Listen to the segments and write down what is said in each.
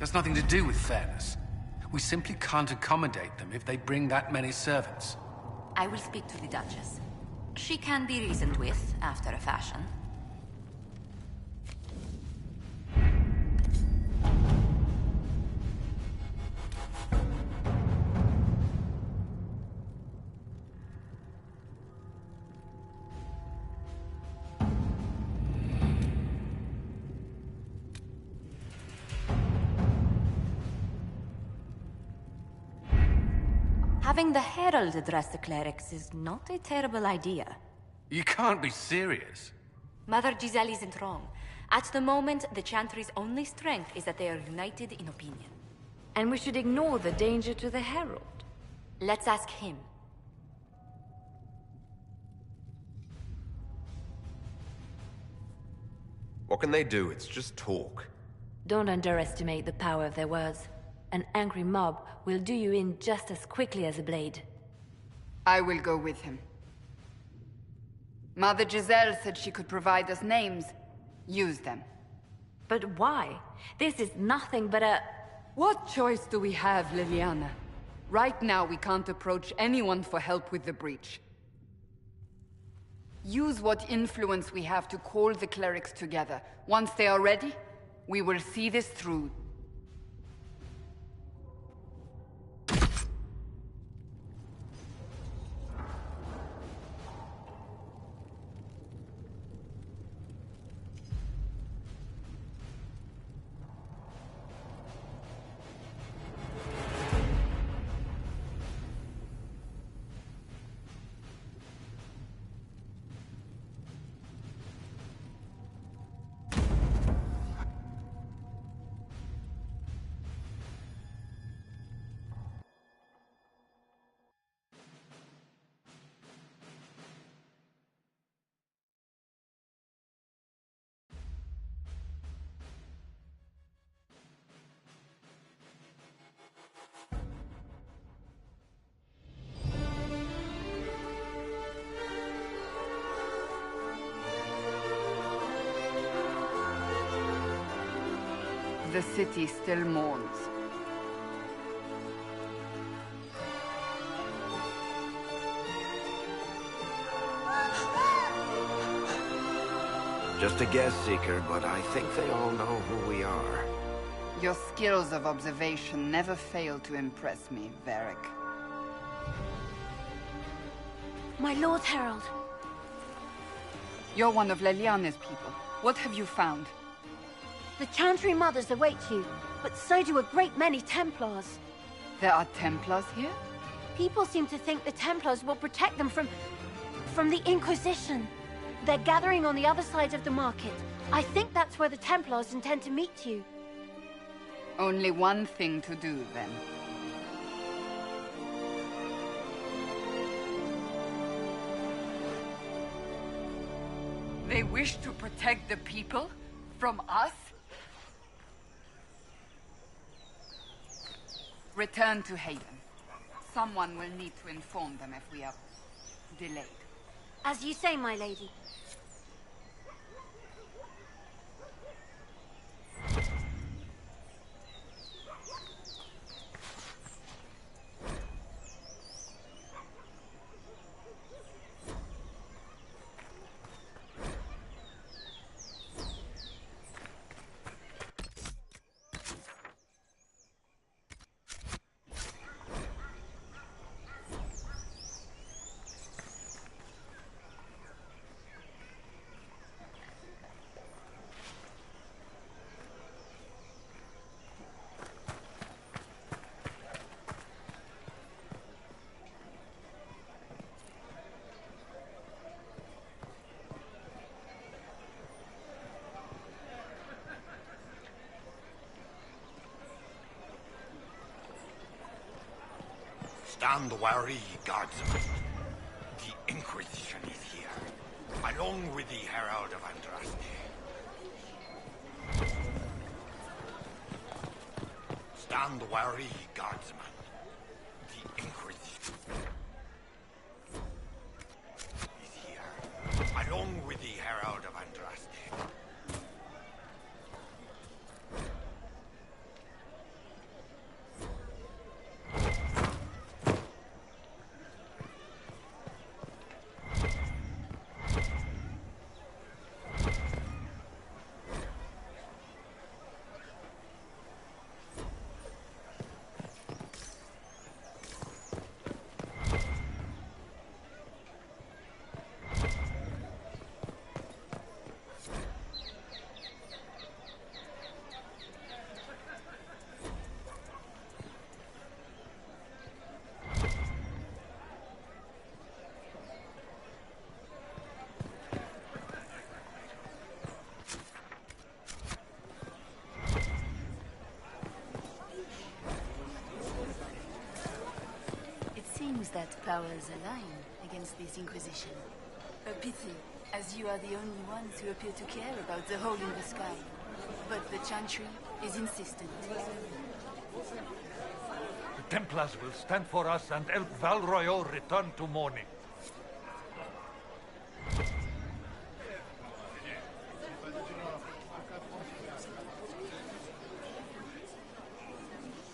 That's nothing to do with fairness. We simply can't accommodate them if they bring that many servants. I will speak to the Duchess. She can be reasoned with, after a fashion. Having the Herald address the clerics is not a terrible idea. You can't be serious. Mother Giselle isn't wrong. At the moment, the Chantry's only strength is that they are united in opinion. And we should ignore the danger to the Herald. Let's ask him. What can they do? It's just talk. Don't underestimate the power of their words. An angry mob will do you in just as quickly as a blade. I will go with him. Mother Giselle said she could provide us names. Use them. But why? This is nothing but a... What choice do we have, Liliana? Right now, we can't approach anyone for help with the breach. Use what influence we have to call the clerics together. Once they are ready, we will see this through. The city still mourns. Just a guess, Seeker, but I think they all know who we are. Your skills of observation never fail to impress me, Varric. My Lord Herald. You're one of Leliana's people. What have you found? The Chantry Mothers await you, but so do a great many Templars. There are Templars here? People seem to think the Templars will protect them from the Inquisition. They're gathering on the other side of the market. I think that's where the Templars intend to meet you. Only one thing to do, then. They wish to protect the people? From us? Return to Haven. Someone will need to inform them if we are delayed. As you say, my lady. Stand wary, guardsmen. The Inquisition is here, along with the Herald of Andraste. Stand wary, guardsmen. The Inquisition is here, along with the Herald of Andraste. powers align against this Inquisition. A pity, as you are the only ones who appear to care about the hole in the sky. But the Chantry is insistent. The Templars will stand for us and help Val Royeaux return to mourning.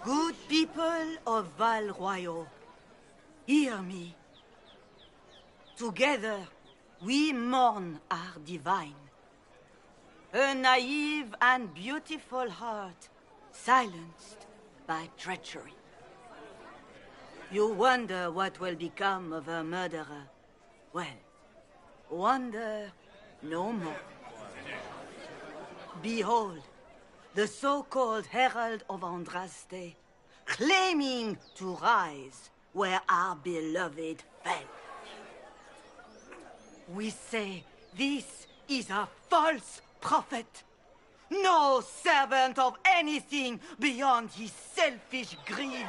Good people of Val Royeaux, hear me. Together, we mourn our divine. A naive and beautiful heart, silenced by treachery. You wonder what will become of a murderer. Well, wonder no more. Behold, the so-called Herald of Andraste, claiming to rise where our beloved fell. We say this is a false prophet. No servant of anything beyond his selfish greed.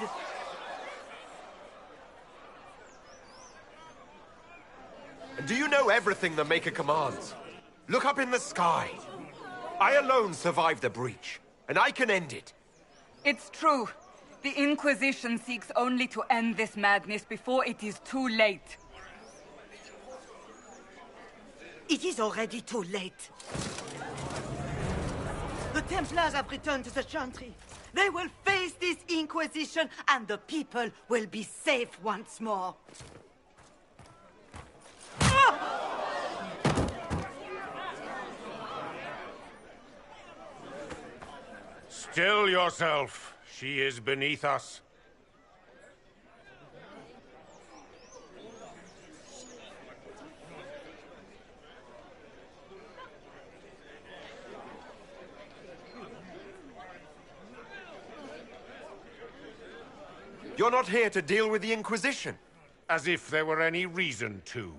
And do you know everything the Maker commands? Look up in the sky. I alone survived the breach, and I can end it. It's true. The Inquisition seeks only to end this madness before it is too late. It is already too late. The Templars have returned to the Chantry. They will face this Inquisition, and the people will be safe once more. Still yourself. She is beneath us. You're not here to deal with the Inquisition. As if there were any reason to.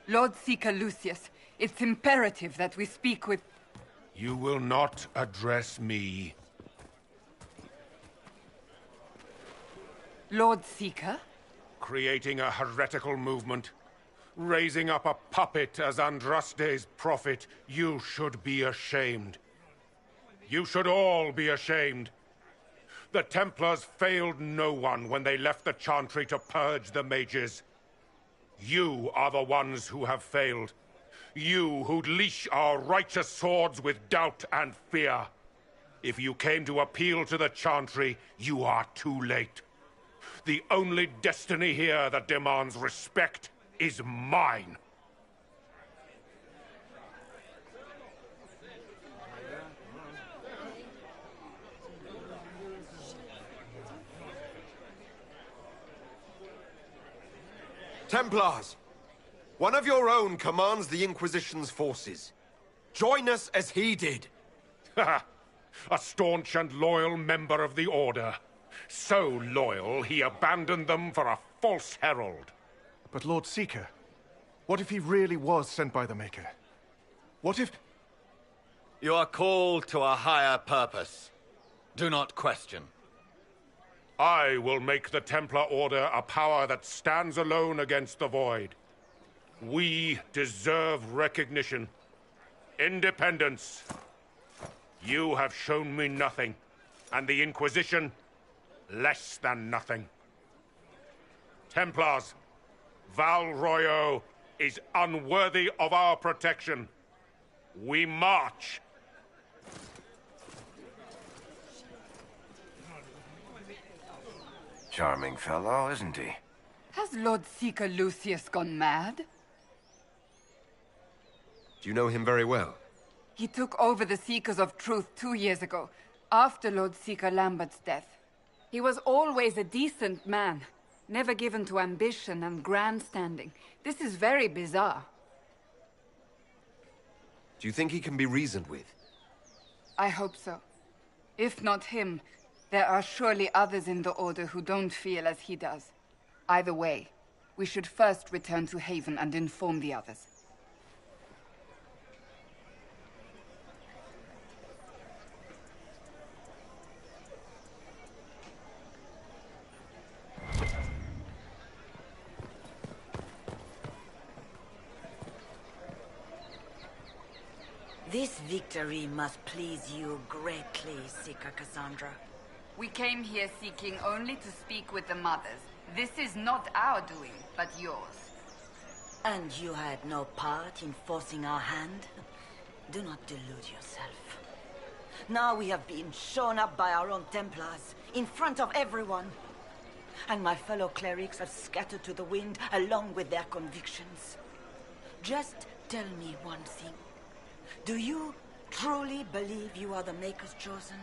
Lord Seeker Lucius, it's imperative that we speak with... You will not address me. Lord Seeker? Creating a heretical movement. Raising up a puppet as Andraste's prophet. You should be ashamed. You should all be ashamed. The Templars failed no one when they left the Chantry to purge the mages. You are the ones who have failed. You who'd leash our righteous swords with doubt and fear. If you came to appeal to the Chantry, you are too late. The only destiny here that demands respect is mine. Templars! One of your own commands the Inquisition's forces. Join us as he did. A staunch and loyal member of the Order. So loyal, he abandoned them for a false herald. But Lord Seeker, what if he really was sent by the Maker? What if... You are called to a higher purpose. Do not question. I will make the Templar Order a power that stands alone against the Void. We deserve recognition. Independence. You have shown me nothing, and the Inquisition, less than nothing. Templars, Val Royeaux is unworthy of our protection. We march. Charming fellow, isn't he? Has Lord Seeker Lucius gone mad? Do you know him very well? He took over the Seekers of Truth 2 years ago, after Lord Seeker Lambert's death. He was always a decent man, never given to ambition and grandstanding. This is very bizarre. Do you think he can be reasoned with? I hope so. If not him, there are surely others in the Order who don't feel as he does. Either way, we should first return to Haven and inform the others. This victory must please you greatly, Seeker Cassandra. We came here seeking only to speak with the mothers. This is not our doing, but yours. And you had no part in forcing our hand? Do not delude yourself. Now we have been shown up by our own Templars, in front of everyone. And my fellow clerics have scattered to the wind along with their convictions. Just tell me one thing. Do you truly believe you are the Maker's chosen?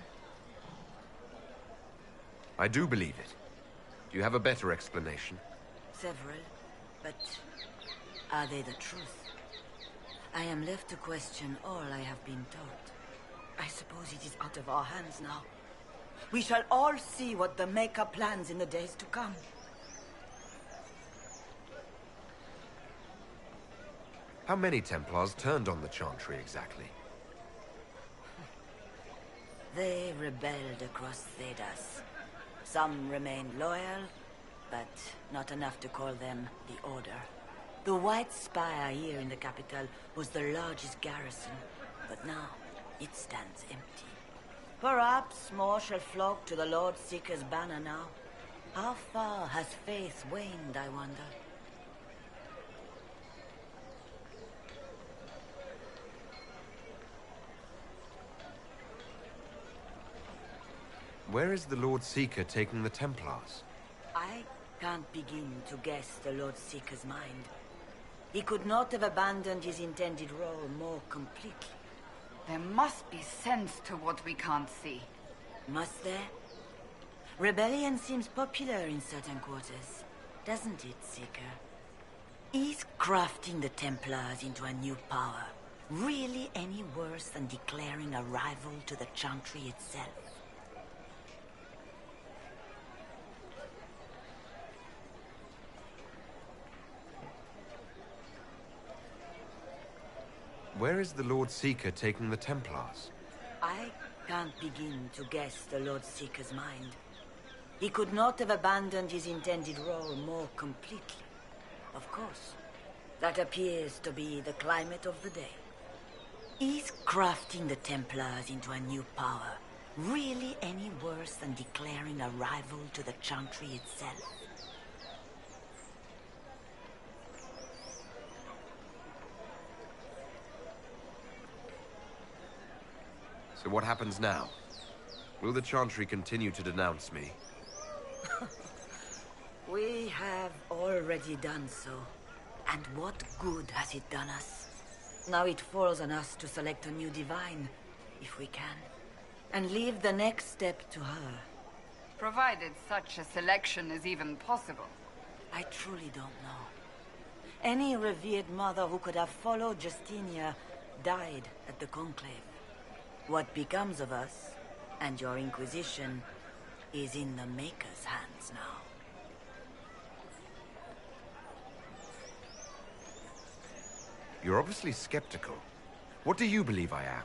I do believe it. Do you have a better explanation? Several, but are they the truth? I am left to question all I have been taught. I suppose it is out of our hands now. We shall all see what the Maker plans in the days to come. How many Templars turned on the Chantry exactly? They rebelled across Thedas. Some remained loyal, but not enough to call them the Order. The White Spire here in the capital was the largest garrison, but now it stands empty. Perhaps more shall flock to the Lord Seeker's banner now. How far has faith waned, I wonder? Where is the Lord Seeker taking the Templars? I can't begin to guess the Lord Seeker's mind. He could not have abandoned his intended role more completely. There must be sense to what we can't see. Must there? Rebellion seems popular in certain quarters, doesn't it, Seeker? Is crafting the Templars into a new power really any worse than declaring a rival to the Chantry itself? Where is the Lord Seeker taking the Templars? I can't begin to guess the Lord Seeker's mind. He could not have abandoned his intended role more completely. Of course, that appears to be the climate of the day. Is crafting the Templars into a new power really any worse than declaring a rival to the Chantry itself? So what happens now? Will the Chantry continue to denounce me? We have already done so. And what good has it done us? Now it falls on us to select a new divine, if we can, and leave the next step to her. Provided such a selection is even possible. I truly don't know. Any revered mother who could have followed Justinia died at the Conclave. What becomes of us, and your Inquisition, is in the Maker's hands now. You're obviously skeptical. What do you believe I am?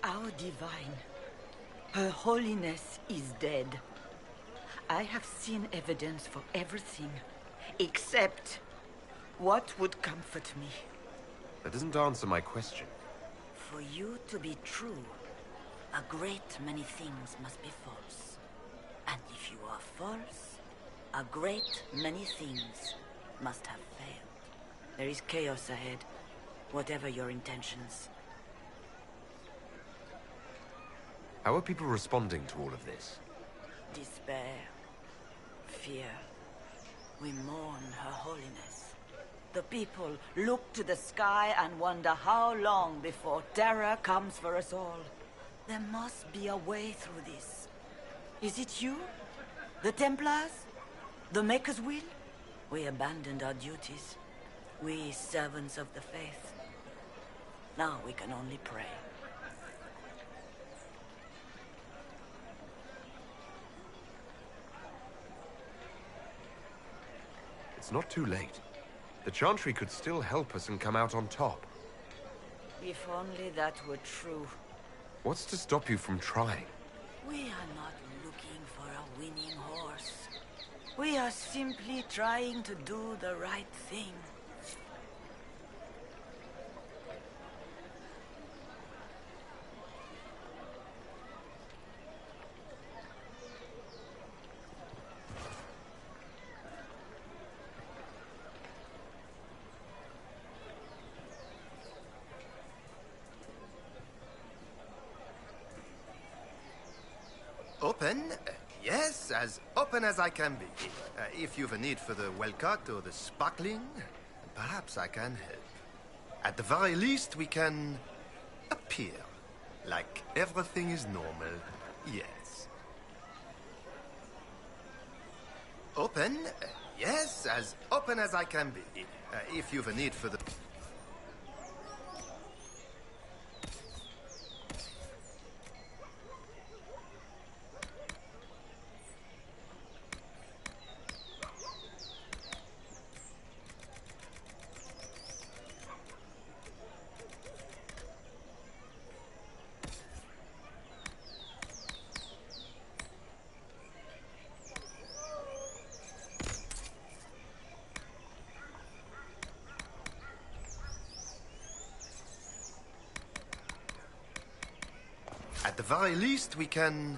Our divine, Her Holiness, is dead. I have seen evidence for everything, except what would comfort me. That doesn't answer my question. For you to be true, a great many things must be false. And if you are false, a great many things must have failed. There is chaos ahead, whatever your intentions. How are people responding to all of this? Despair, fear. We mourn Her Holiness. The people look to the sky and wonder how long before terror comes for us all. There must be a way through this. Is it you? The Templars? The Maker's will? We abandoned our duties. We servants of the faith. Now we can only pray. It's not too late. The Chantry could still help us and come out on top. If only that were true. What's to stop you from trying? We are not looking for a winning horse. We are simply trying to do the right thing. Open? Yes, as open as I can be. If you've a need for the well-cut or the sparkling, perhaps I can help. At the very least, we can appear like everything is normal. Yes. Open? Yes, as open as I can be. If you've a need for the... At the very least, we can...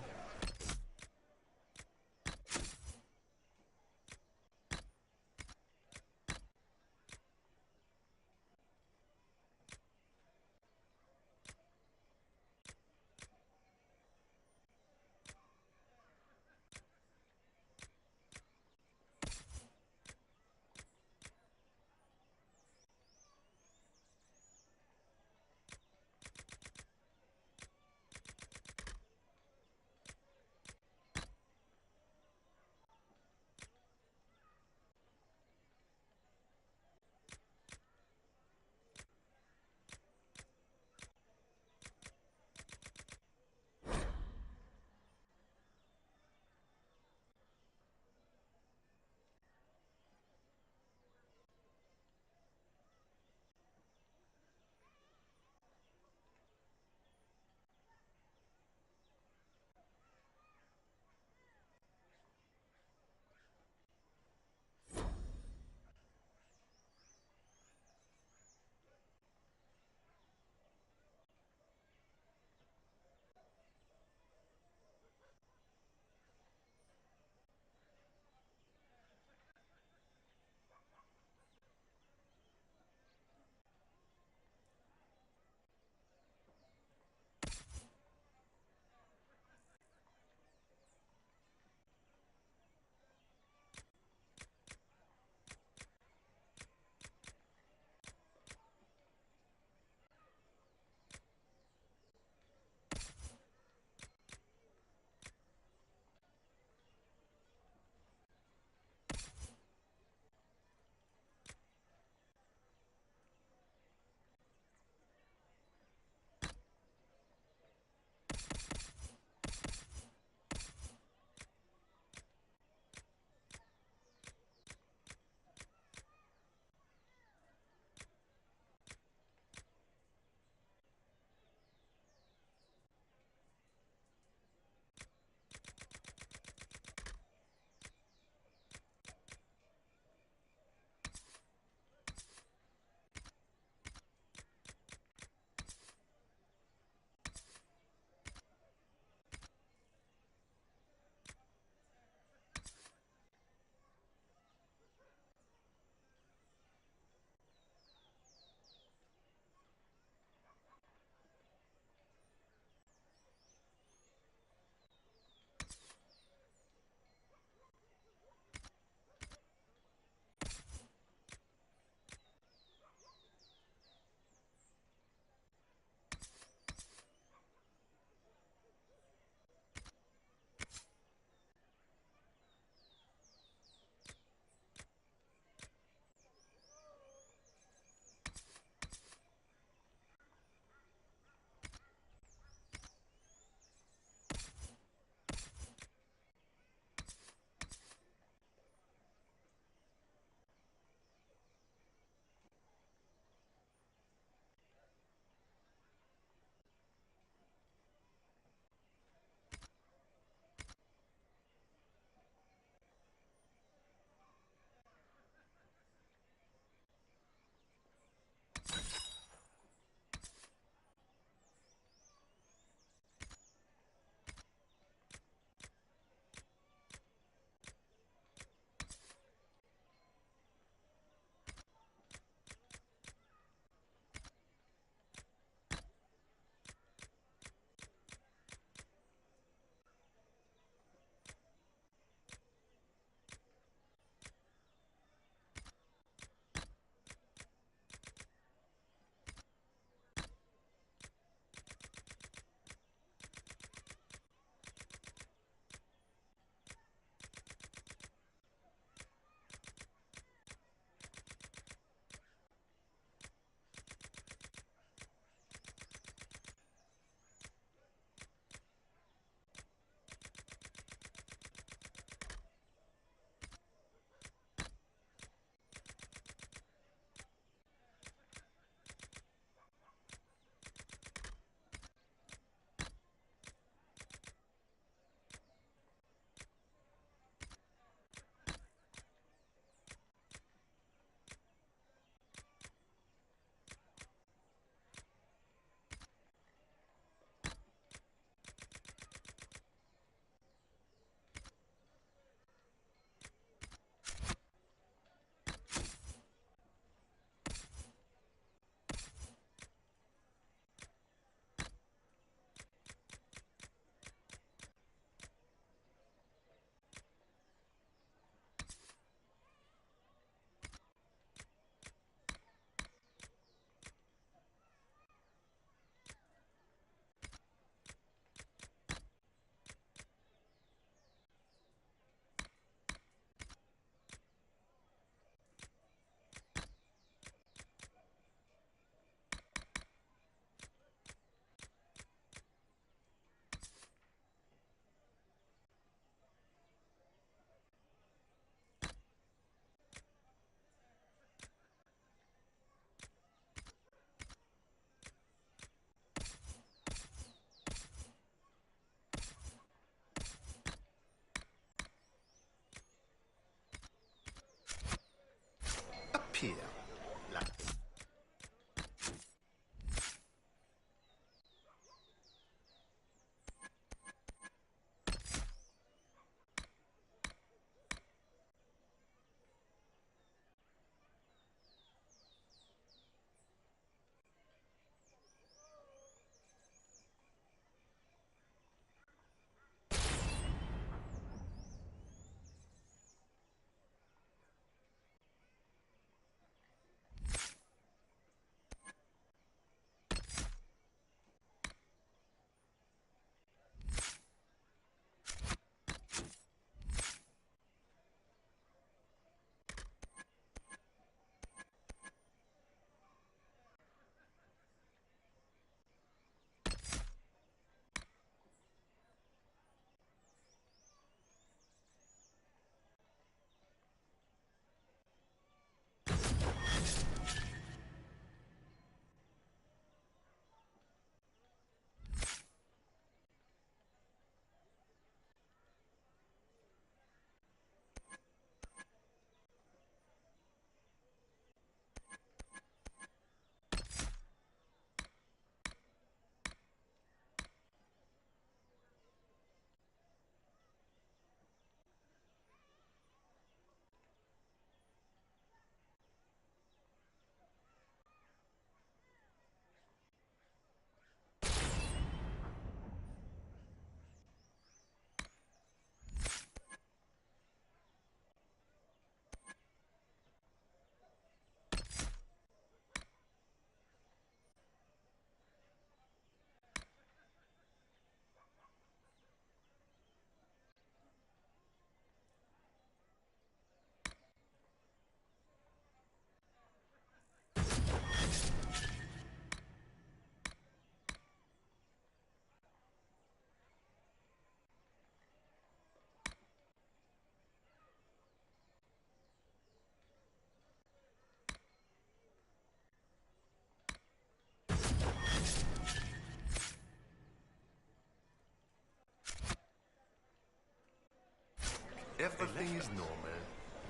everything is normal.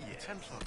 Yes. Templar.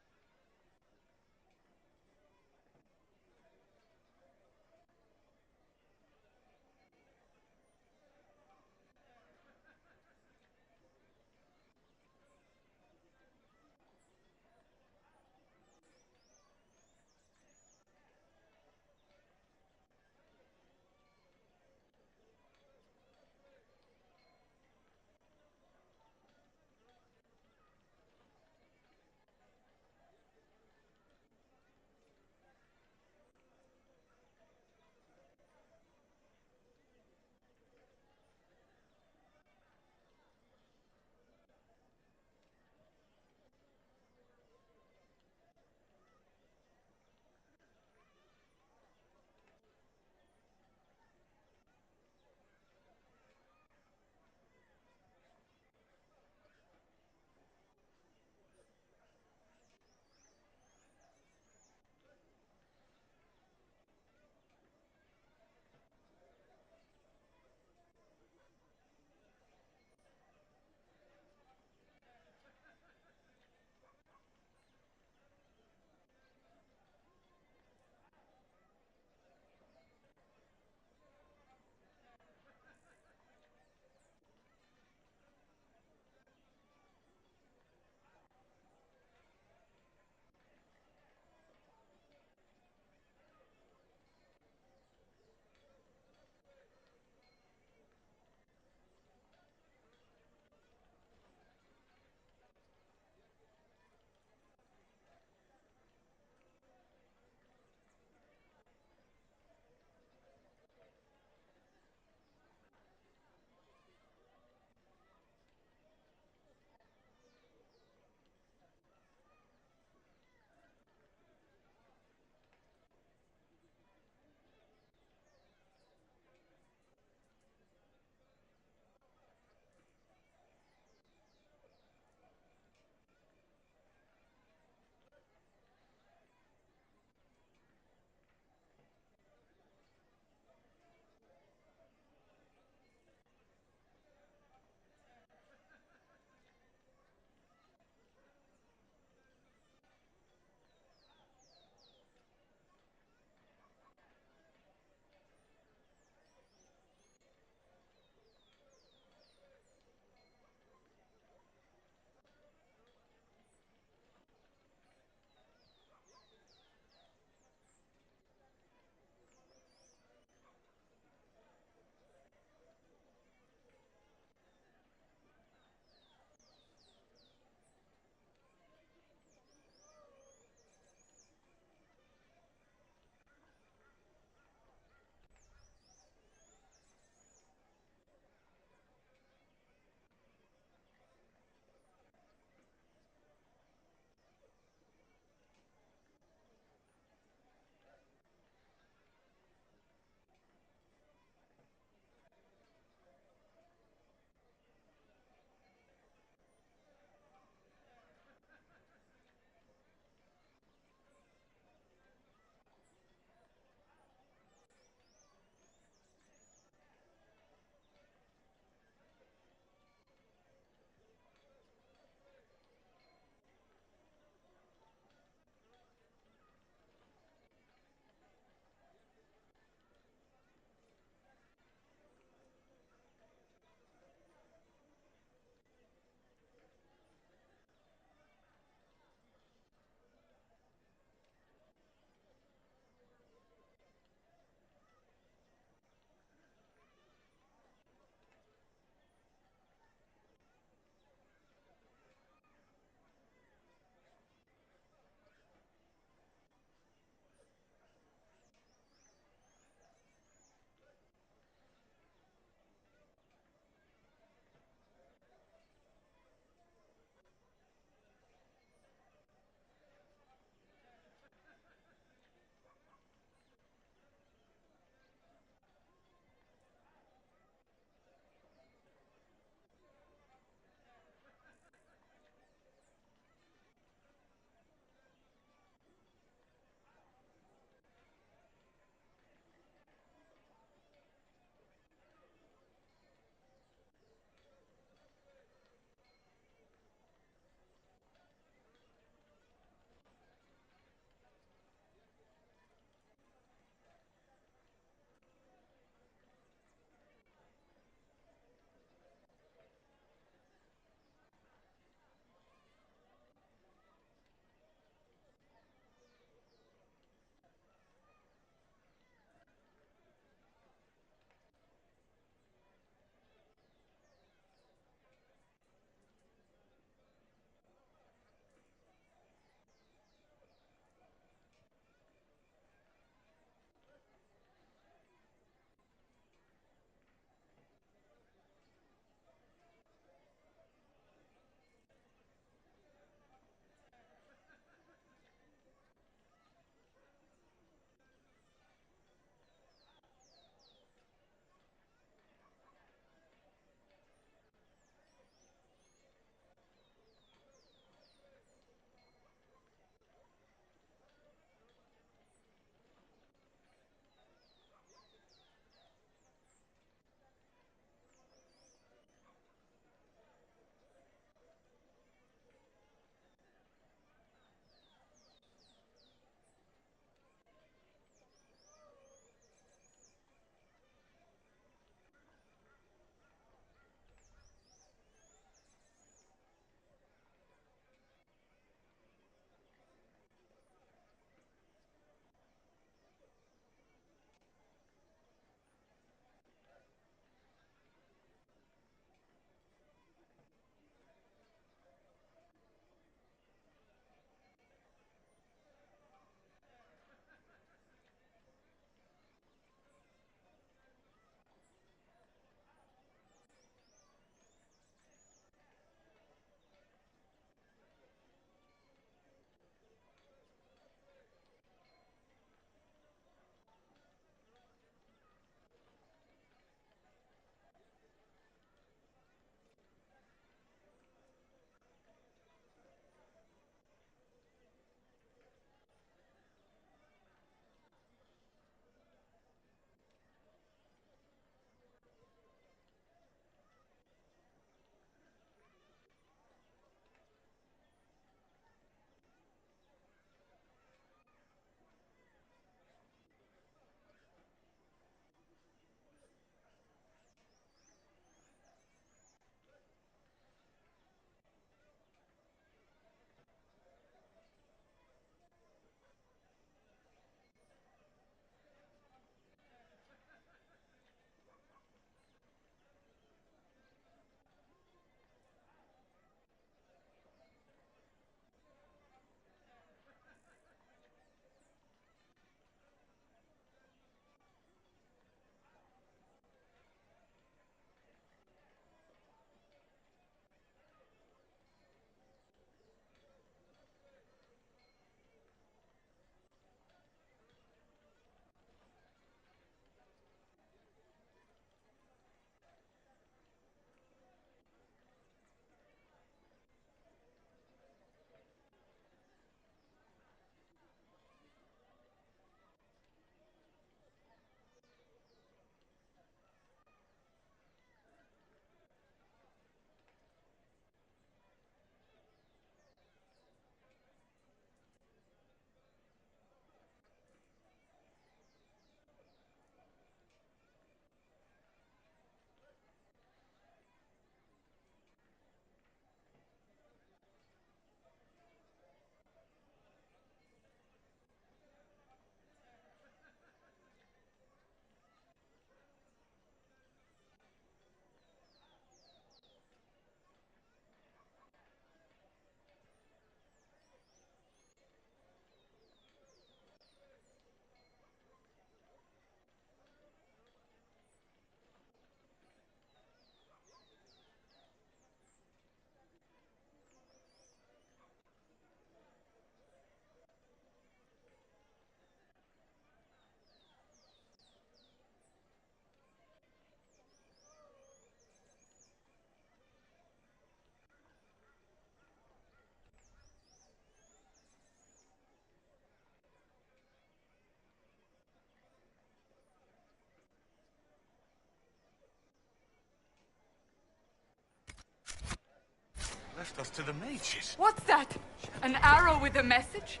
left us to the mages. What's that? An arrow with a message?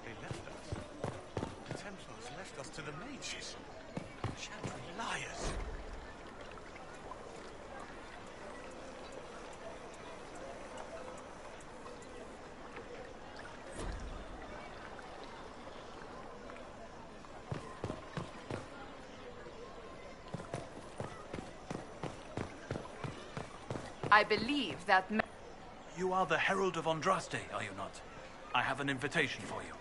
They left us. The Templars left us to the mages. Chantry liars. I believe that... You are the Herald of Andraste, are you not? I have an invitation for you.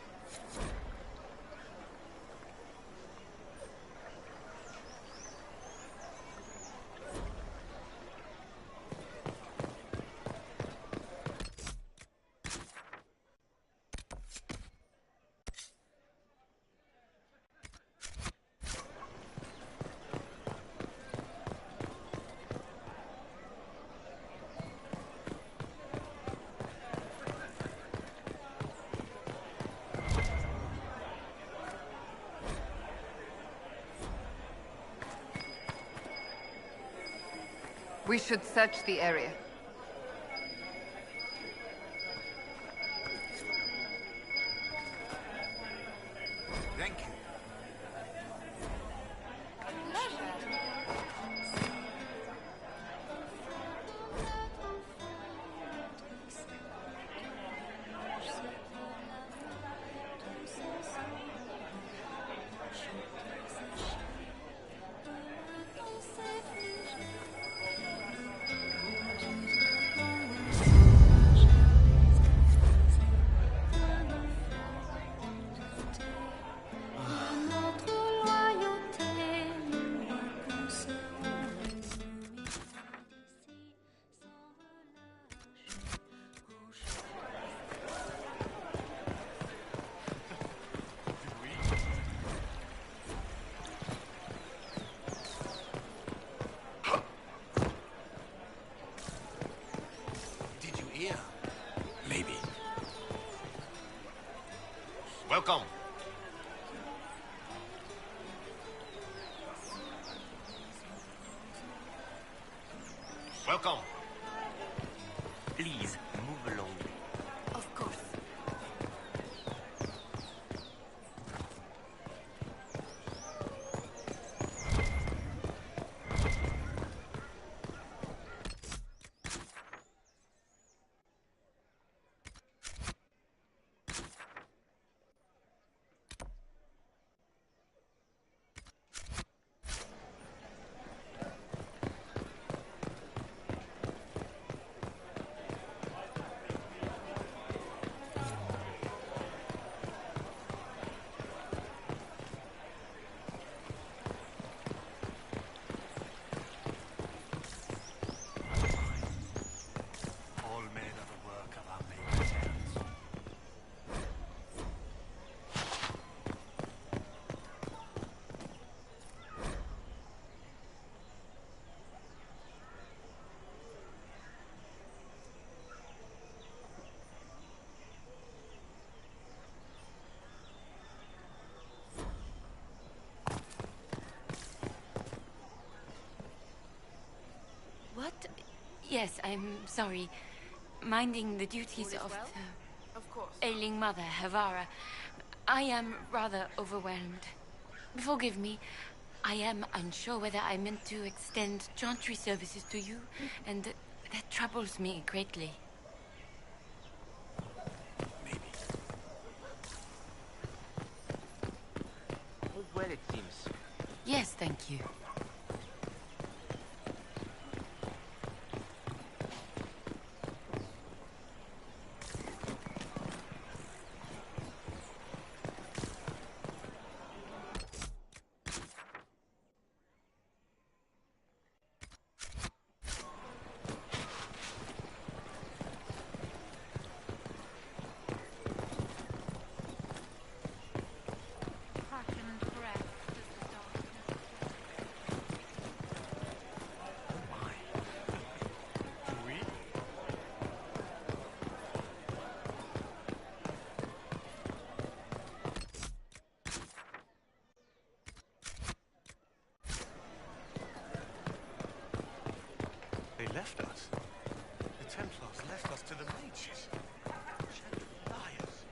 We should search the area. Thank you. Maybe. Welcome. Welcome. Please, move along. Of course. What? Yes, I'm sorry. Minding the duties of the ailing mother, Havara. I am rather overwhelmed. Forgive me. I am unsure whether I meant to extend chantry services to you, and that troubles me greatly. All well, it seems. Yes, thank you. to the mages. Chantry liars.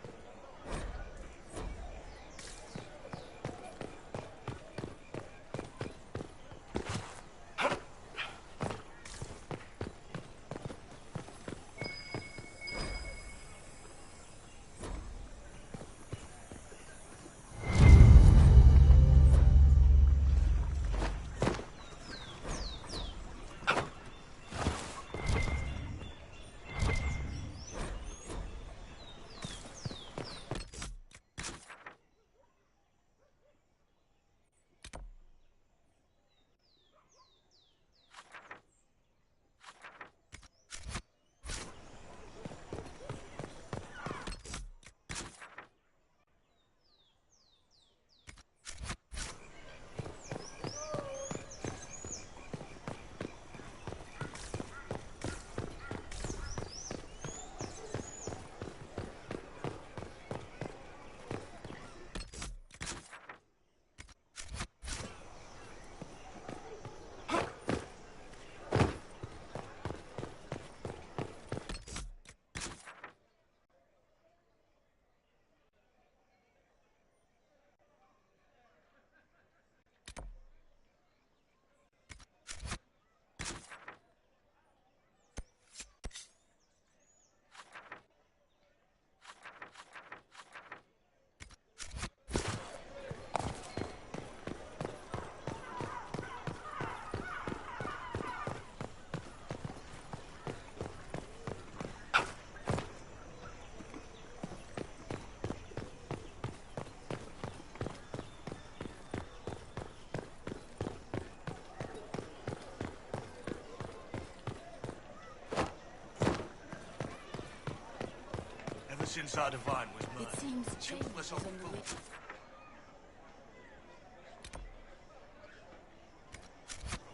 Since our divine was murdered, It seems change was is on on the way.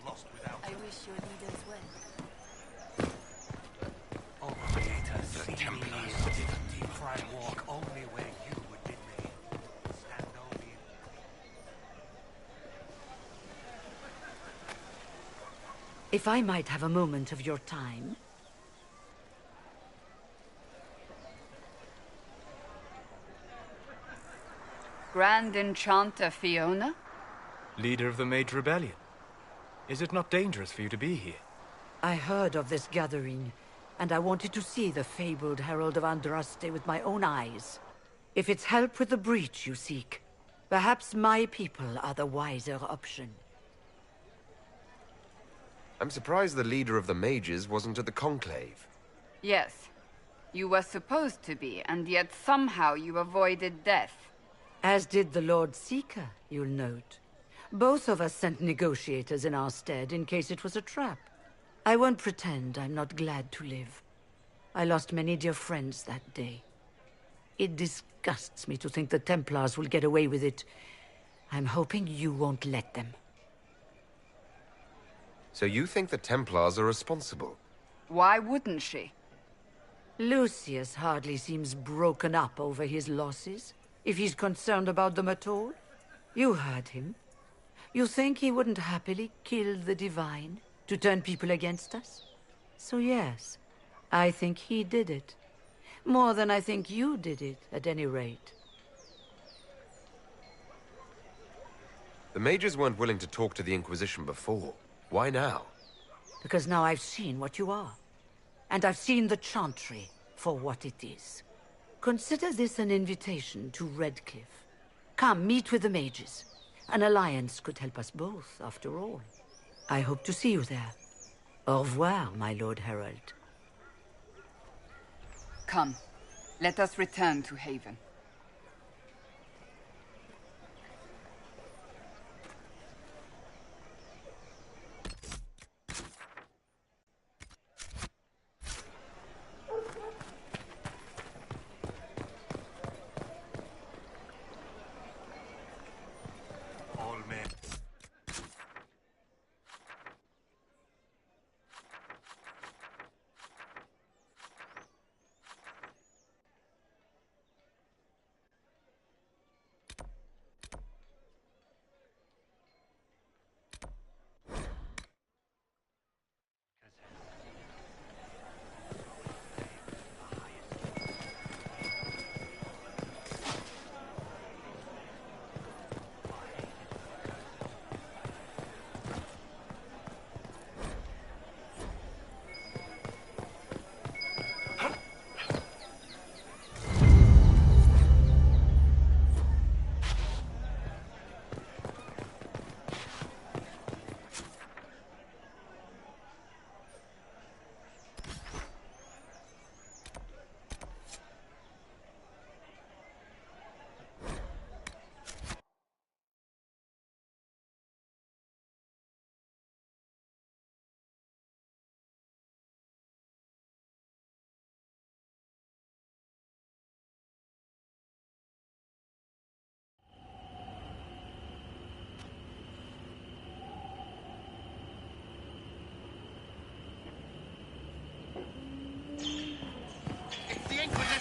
lost without. I wish your leaders well. Oh, Creator, the Templars didn't try and walk only where you would bid me. Stand only in. If I might have a moment of your time. Grand Enchanter Fiona? Leader of the Mage Rebellion. Is it not dangerous for you to be here? I heard of this gathering, and I wanted to see the fabled Herald of Andraste with my own eyes. If it's help with the breach you seek, perhaps my people are the wiser option. I'm surprised the leader of the mages wasn't at the conclave. Yes. You were supposed to be, and yet somehow you avoided death. As did the Lord Seeker, you'll note. Both of us sent negotiators in our stead in case it was a trap. I won't pretend I'm not glad to live. I lost many dear friends that day. It disgusts me to think the Templars will get away with it. I'm hoping you won't let them. So you think the Templars are responsible? Why wouldn't she? Lucius hardly seems broken up over his losses, if he's concerned about them at all. You heard him. You think he wouldn't happily kill the Divine to turn people against us? So yes, I think he did it. More than I think you did it, at any rate. The mages weren't willing to talk to the Inquisition before. Why now? Because now I've seen what you are. And I've seen the Chantry for what it is. Consider this an invitation to Redcliffe. Come, meet with the mages. An alliance could help us both, after all. I hope to see you there. Au revoir, my Lord Herald. Come, let us return to Haven.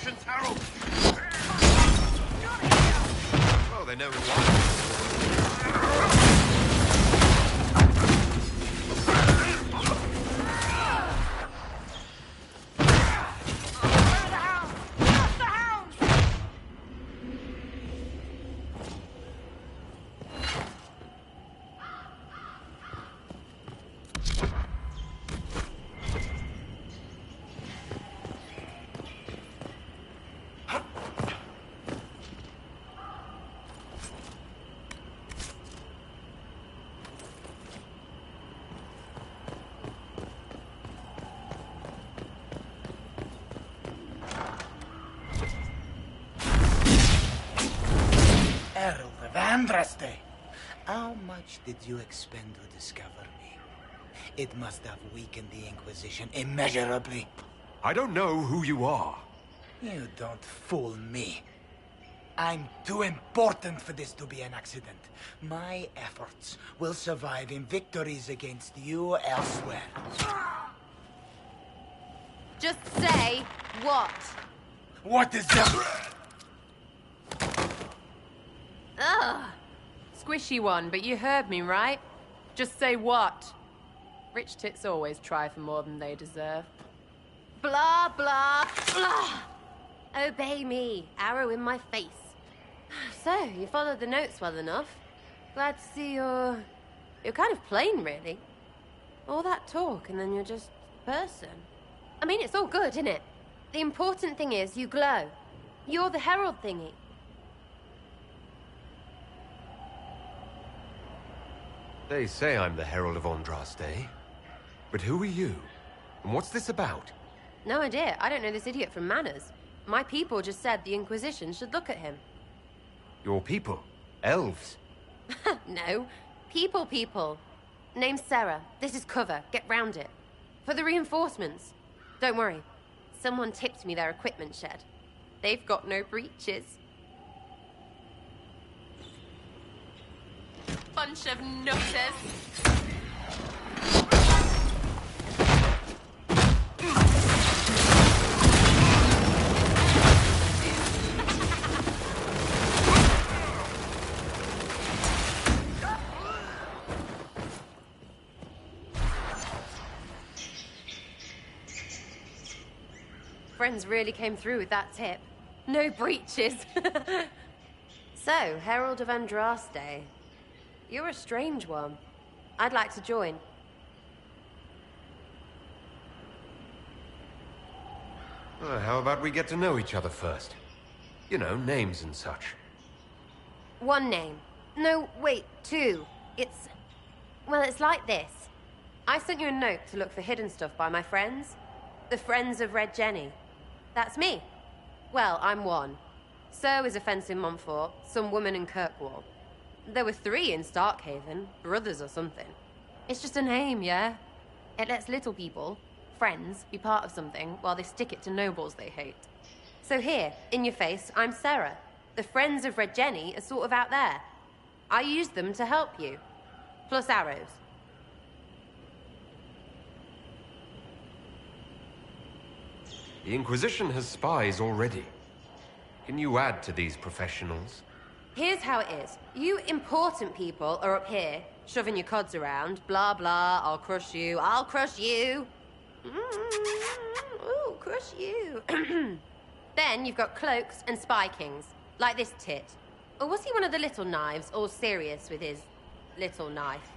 Inquisition's herald! Oh, they know who I am. Herald of Andraste, how much did you expend to discover me? It must have weakened the Inquisition immeasurably. I don't know who you are. You don't fool me. I'm too important for this to be an accident. My efforts will survive in victories against you elsewhere. Just say what? What is that? Ugh. Squishy one, but you heard me, right? Just say what? Rich tits always try for more than they deserve. Blah, blah, blah. Obey me. Arrow in my face. So, you followed the notes well enough. Glad to see you're kind of plain, really. All that talk, and then you're just a person. I mean, it's all good, isn't it? The important thing is you glow. You're the herald thingy. They say I'm the Herald of Andraste. But who are you? And what's this about? No idea. I don't know this idiot from Manners. My people just said the Inquisition should look at him. Your people? Elves? No. People. Name's Sarah. This is cover. Get round it. For the reinforcements. Don't worry. Someone tipped me their equipment shed. They've got no breaches. Bunch of nutters. Friends really came through with that tip. No breaches. So, Herald of Andraste. You're a strange one. I'd like to join. Well, how about we get to know each other first? You know, names and such. One name. No, wait, two. Well, it's like this. I sent you a note to look for hidden stuff by my friends. The Friends of Red Jenny. That's me. Well, I'm one. So is a fence in Montfort, some woman in Kirkwall. There were 3 in Starkhaven, brothers or something. It's just a name, yeah? It lets little people, friends, be part of something while they stick it to nobles they hate. So here, in your face, I'm Sarah. The Friends of Red Jenny are sort of out there. I used them to help you. Plus arrows. The Inquisition has spies already. Can you add to these professionals? Here's how it is. You important people are up here, shoving your cods around. Blah, blah, I'll crush you. Ooh, crush you. Then you've got cloaks and spy kings, like this tit. Or was he one of the little knives, all serious with his little knife?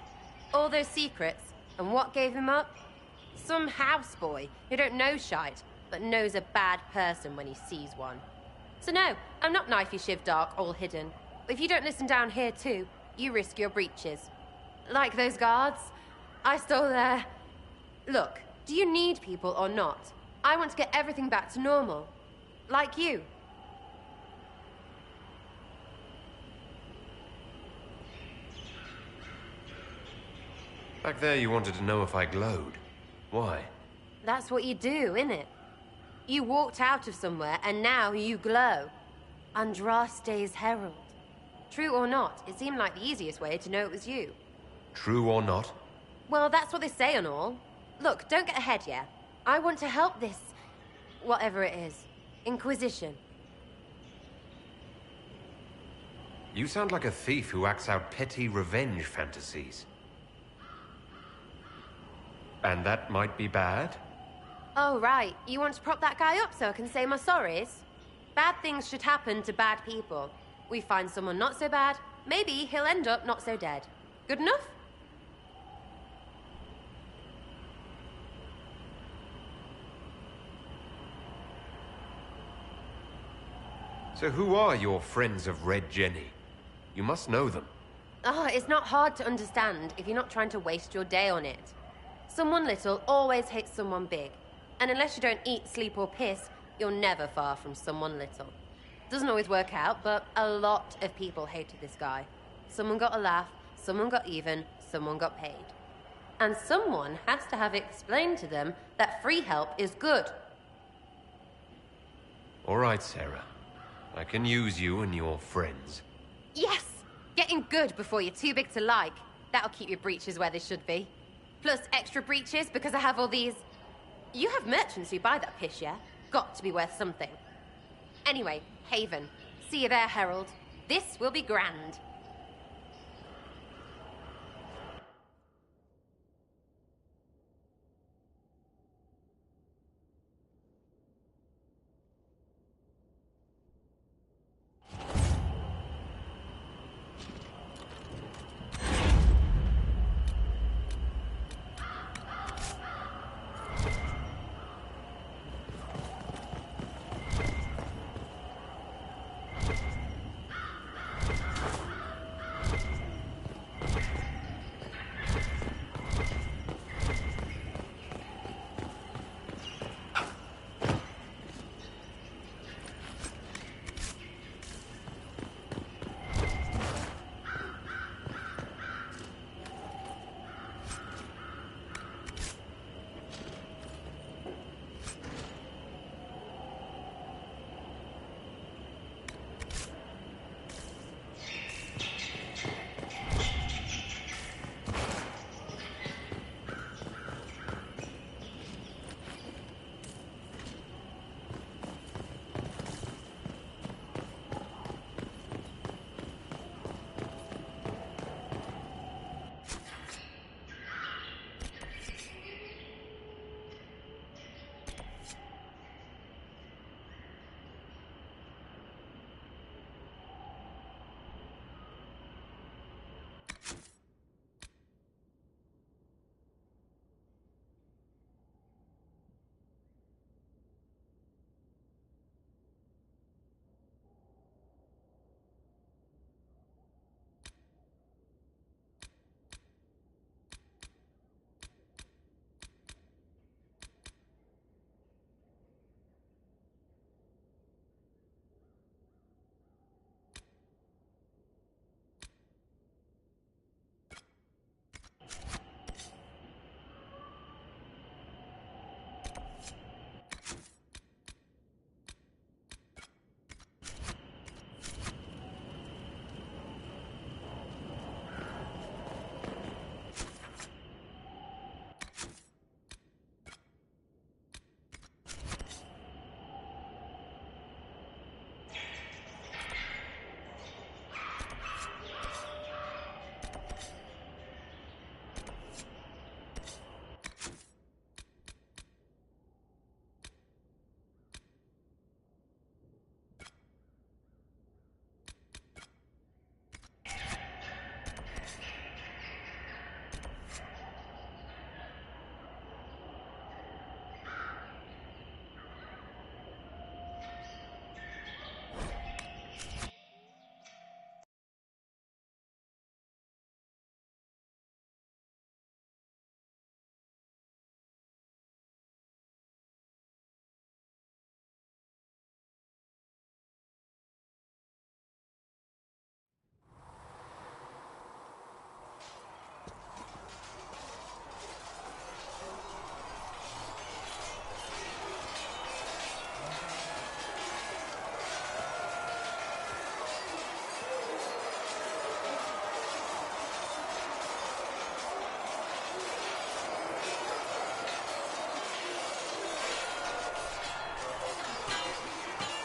All those secrets, and what gave him up? Some houseboy who don't know shite, but knows a bad person when he sees one. So no, I'm not knifey shiv dark, all hidden. If you don't listen down here too, you risk your breeches. Like those guards. I stole their... Look, do you need people or not? I want to get everything back to normal. Like you. Back there you wanted to know if I glowed. Why? That's what you do, innit? You walked out of somewhere and now you glow. Andraste's herald. True or not, it seemed like the easiest way to know it was you. True or not? Well, that's what they say and all. Look, don't get ahead, yeah? I want to help this... whatever it is. Inquisition. You sound like a thief who acts out petty revenge fantasies. And that might be bad? Oh, right. You want to prop that guy up so I can say my sorries? Bad things should happen to bad people. We find someone not so bad, maybe he'll end up not so dead. Good enough? So who are your friends of Red Jenny? You must know them. Oh, it's not hard to understand if you're not trying to waste your day on it. Someone little always hates someone big. And unless you don't eat, sleep, or piss, you're never far from someone little. Doesn't always work out, but a lot of people hated this guy. Someone got a laugh, someone got even, someone got paid. And someone has to have explained to them that free help is good. All right, Sarah. I can use you and your friends. Yes! Getting good before you're too big to like. That'll keep your breeches where they should be. Plus extra breeches because I have all these... You have merchants who buy that piss, yeah? Got to be worth something. Anyway, Haven. See you there, Herald. This will be grand.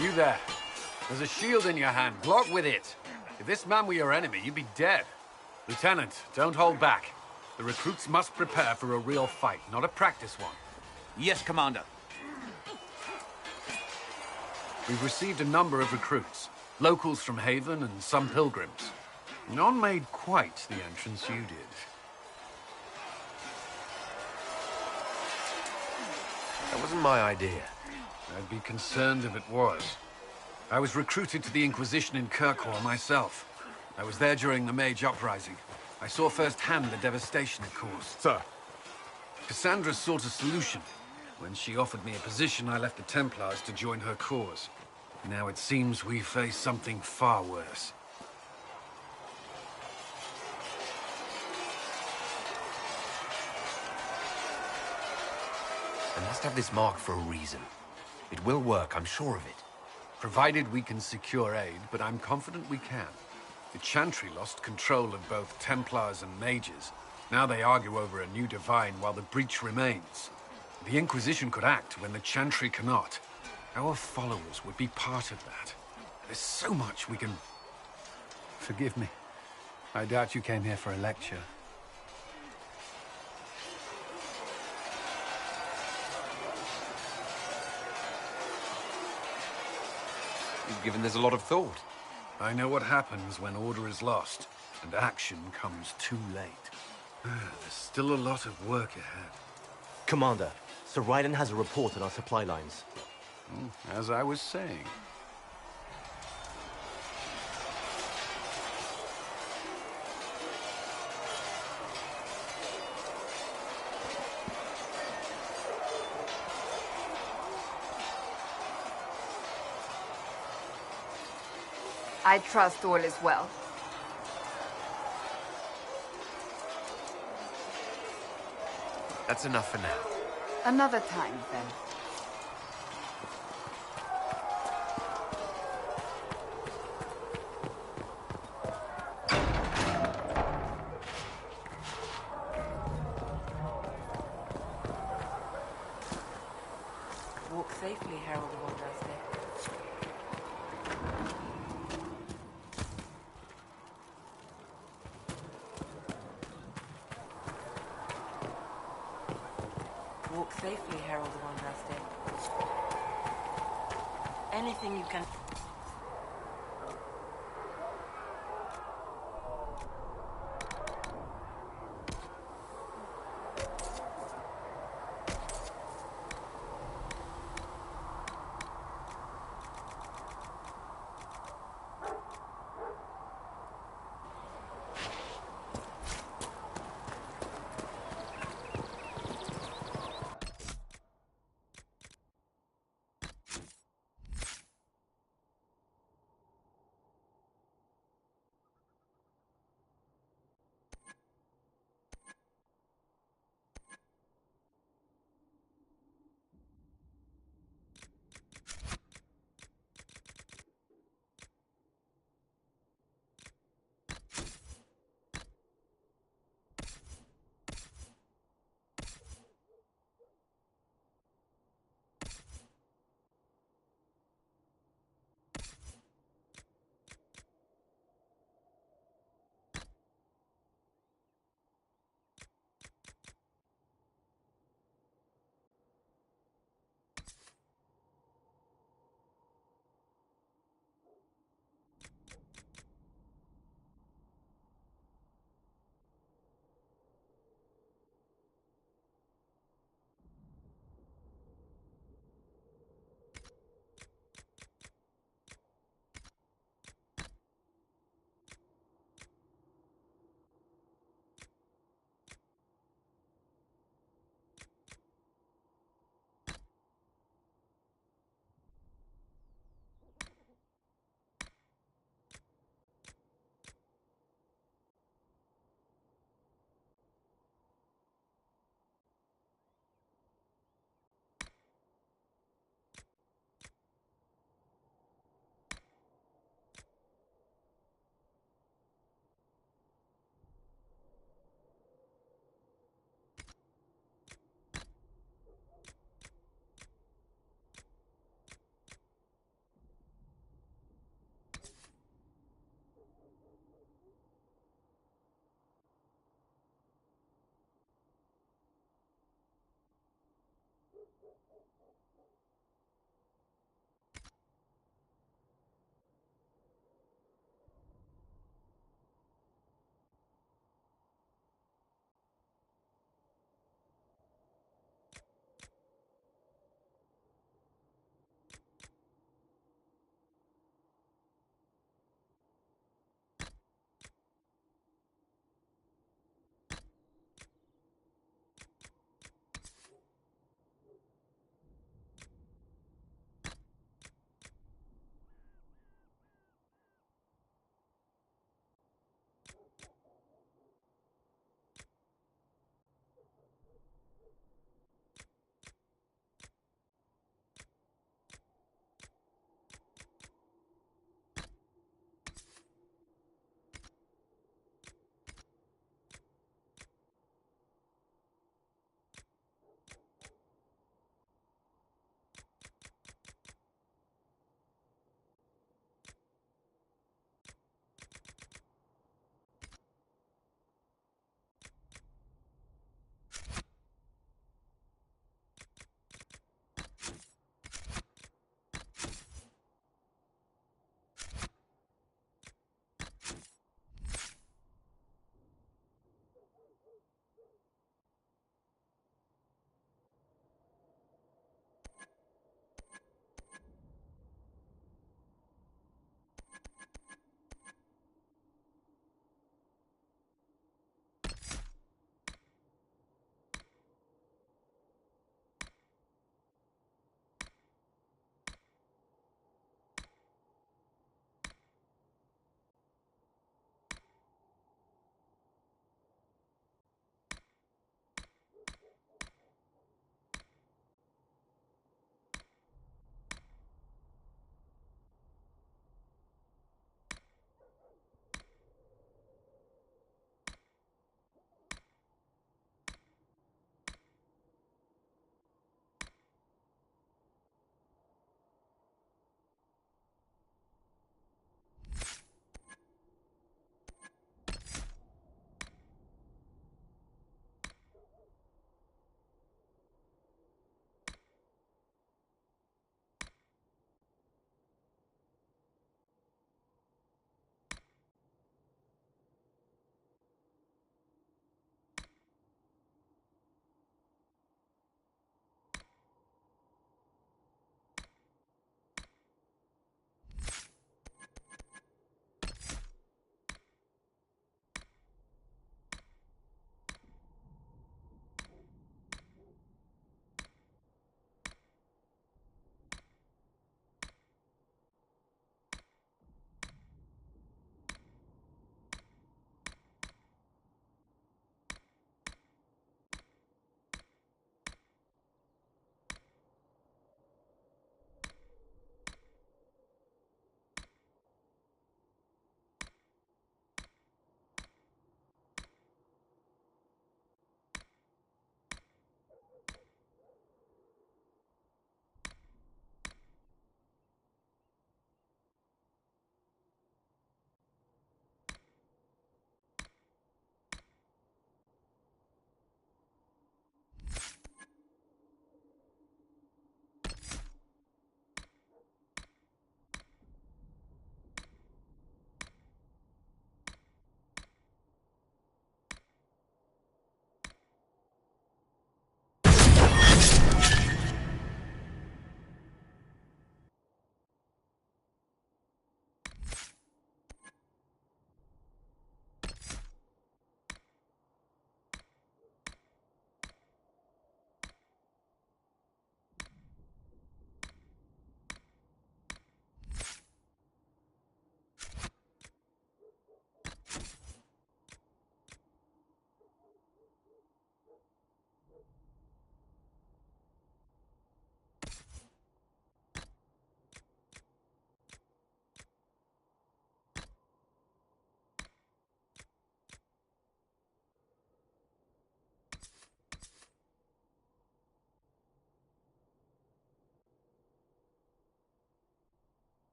You there. There's a shield in your hand. Block with it. If this man were your enemy, you'd be dead. Lieutenant, don't hold back. The recruits must prepare for a real fight, not a practice one. Yes, Commander. We've received a number of recruits. Locals from Haven and some pilgrims. None made quite the entrance you did. That wasn't my idea. I'd be concerned if it was. I was recruited to the Inquisition in Kirkwall myself. I was there during the Mage Uprising. I saw firsthand the devastation it caused. Sir. Cassandra sought a solution. When she offered me a position, I left the Templars to join her cause. Now it seems we face something far worse. I must have this mark for a reason. It will work, I'm sure of it. Provided we can secure aid, but I'm confident we can. The Chantry lost control of both Templars and Mages. Now they argue over a new Divine while the breach remains. The Inquisition could act when the Chantry cannot. Our followers would be part of that. There's so much we can... Forgive me. I doubt you came here for a lecture. You've given this a lot of thought. I know what happens when order is lost, and action comes too late. There's still a lot of work ahead. Commander, Sir Raiden has a report on our supply lines. As I was saying. I trust all is well. That's enough for now. Another time, then. Walk safely, Herald of Andraste. Walk safely, Herald of Andraste. Anything you can...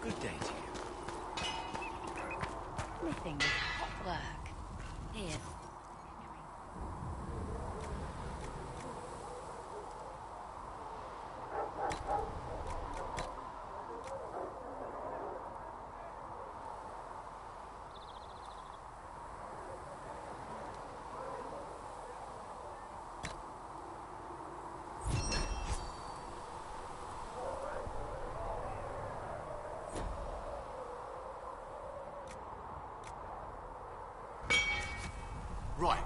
Good day to you. Smithing is hot work. Here. Right.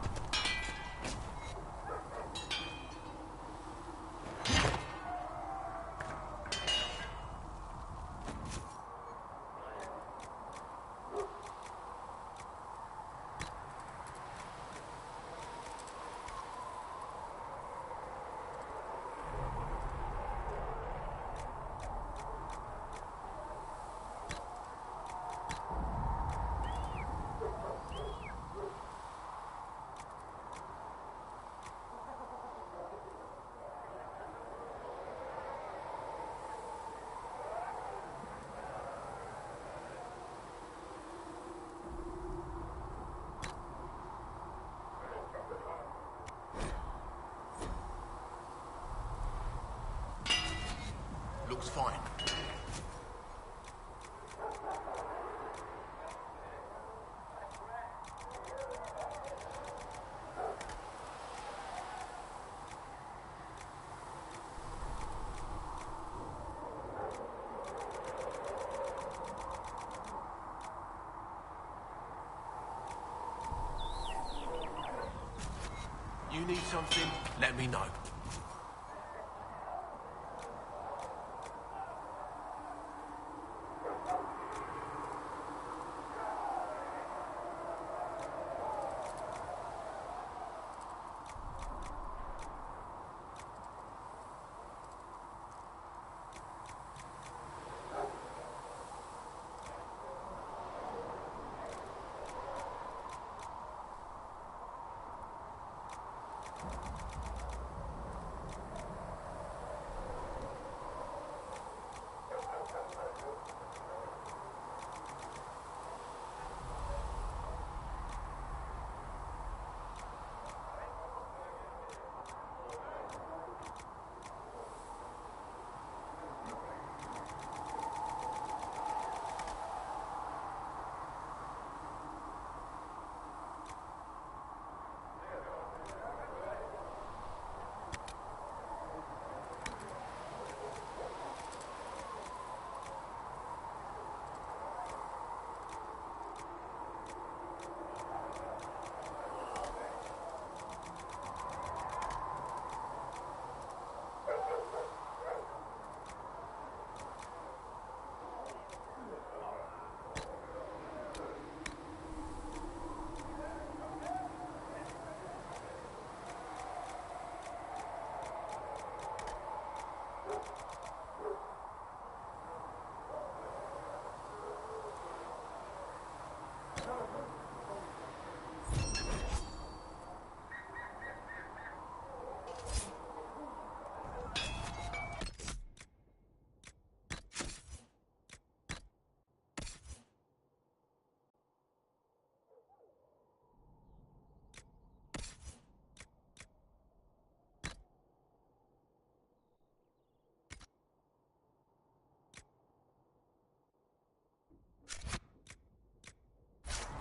Looks fine. You need something? Let me know.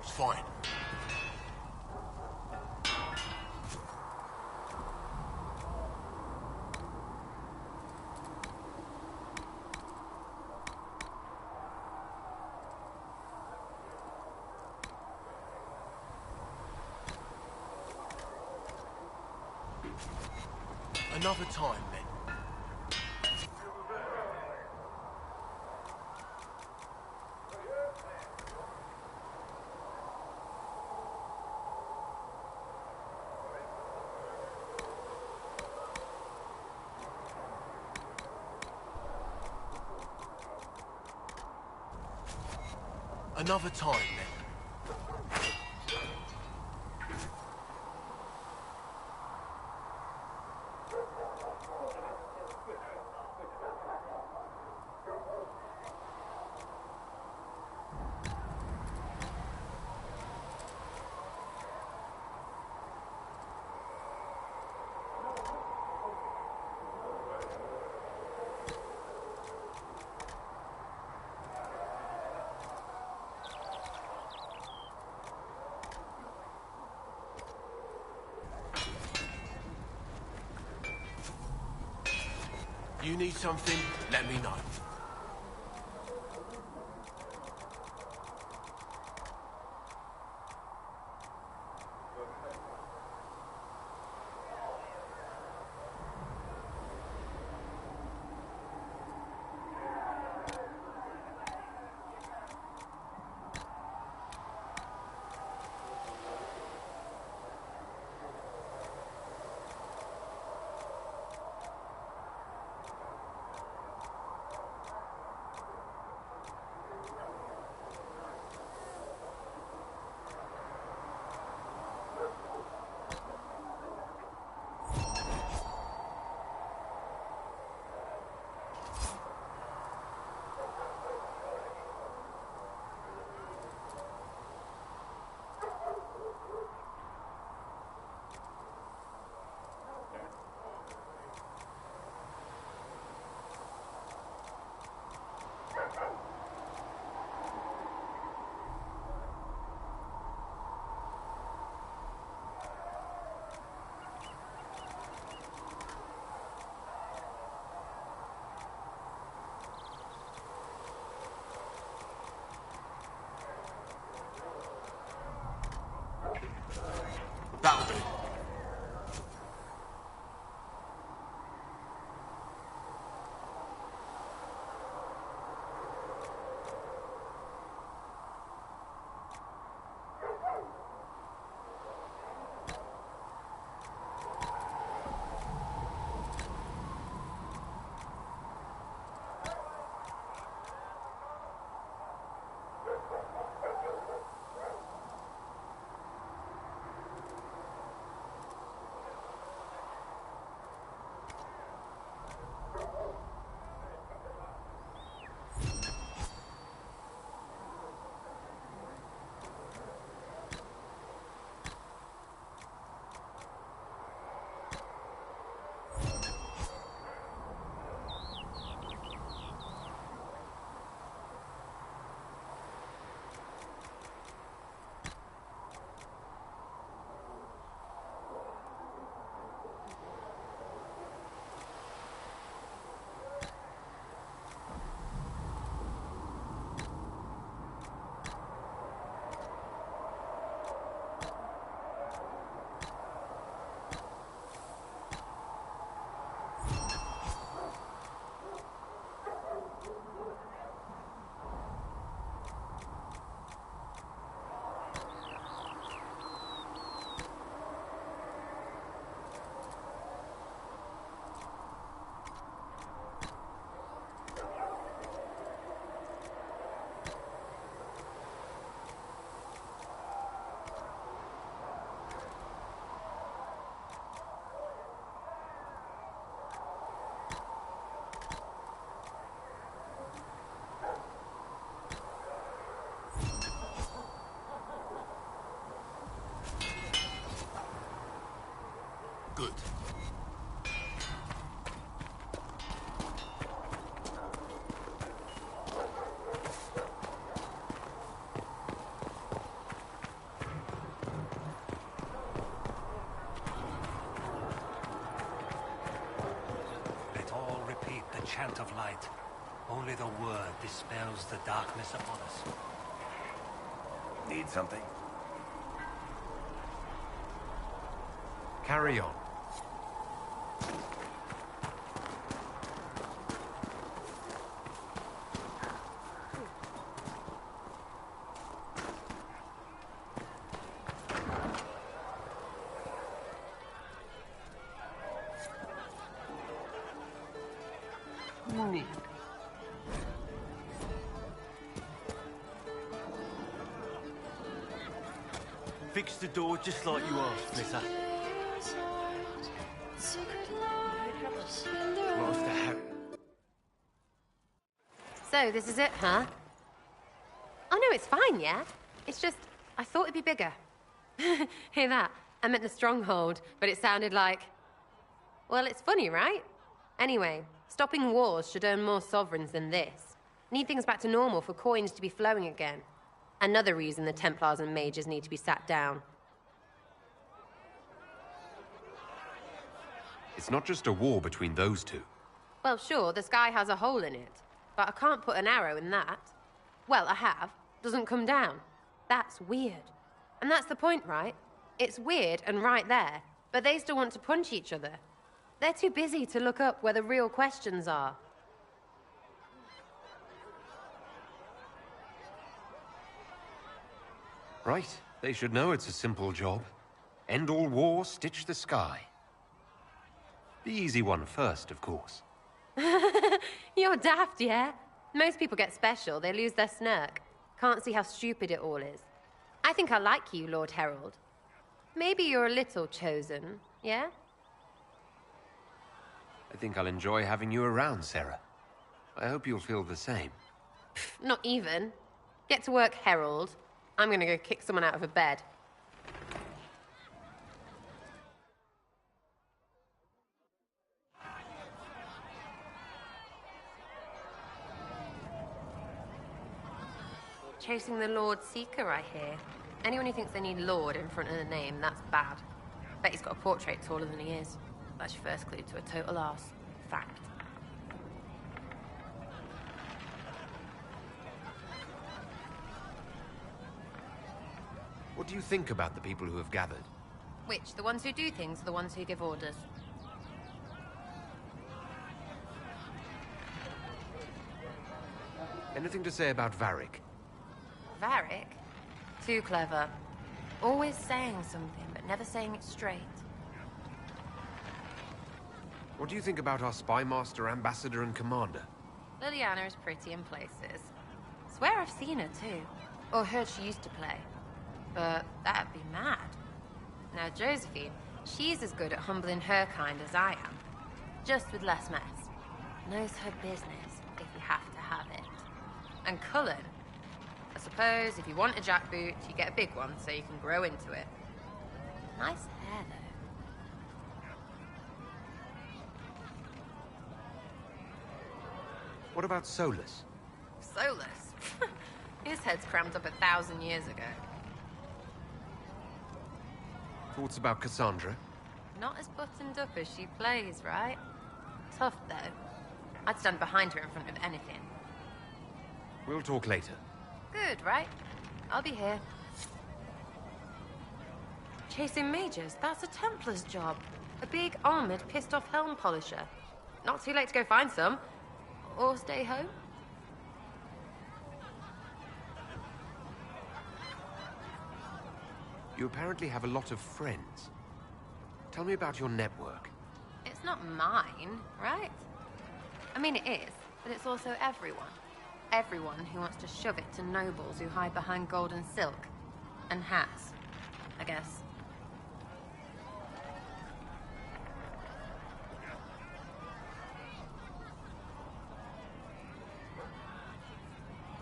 It's fine. Another time, then. Another time, then. you need something, let me know. That'll do. Good. Let all repeat the chant of light. Only the word dispels the darkness upon us. Need something? Carry on. Fix the door just like you asked, Mister. Lost the hat. So, this is it, huh? Oh, no, it's fine, yeah? It's just, I thought it'd be bigger. Hear that? I meant the stronghold, but it sounded like... Well, it's funny, right? Anyway, stopping wars should earn more sovereigns than this. Need things back to normal for coins to be flowing again. Another reason the Templars and mages need to be sat down. It's not just a war between those two. Well, sure, the sky has a hole in it, but I can't put an arrow in that. Well, I have. Doesn't come down. That's weird. And that's the point, right? It's weird and right there, but they still want to punch each other. They're too busy to look up where the real questions are. Right. They should know it's a simple job. End all war, stitch the sky. The easy one first, of course. You're daft, yeah? Most people get special, they lose their smirk. Can't see how stupid it all is. I think I like you, Lord Herald. Maybe you're a little chosen, yeah? I think I'll enjoy having you around, Sarah. I hope you'll feel the same. Pff, not even. Get to work, Herald. I'm gonna go kick someone out of a bed. Chasing the Lord Seeker, I hear. Anyone who thinks they need Lord in front of the name, that's bad. Bet he's got a portrait taller than he is. That's your first clue to a total arse. Fact. What do you think about the people who have gathered? Which? The ones who do things or the ones who give orders? Anything to say about Varric? Varric? Too clever. Always saying something, but never saying it straight. What do you think about our spy master, ambassador, and commander? Liliana is pretty in places. Swear I've seen her too. Or heard she used to play. But that'd be mad. Now Josephine, she's as good at humbling her kind as I am. Just with less mess. Knows her business, if you have to have it. And Cullen? I suppose if you want a jackboot, you get a big one so you can grow into it. Nice hair, though. What about Solus? Solus? His head's crammed up 1,000 years ago. Thoughts about Cassandra? Not as buttoned up as she plays, right? Tough, though. I'd stand behind her in front of anything. We'll talk later. Good, right? I'll be here. Chasing mages, that's a Templar's job. A big, armored, pissed-off helm polisher. Not too late to go find some. Or stay home. You apparently have a lot of friends. Tell me about your network. It's not mine, right? I mean, it is, but it's also everyone. Everyone who wants to shove it to nobles who hide behind gold and silk. And hats, I guess.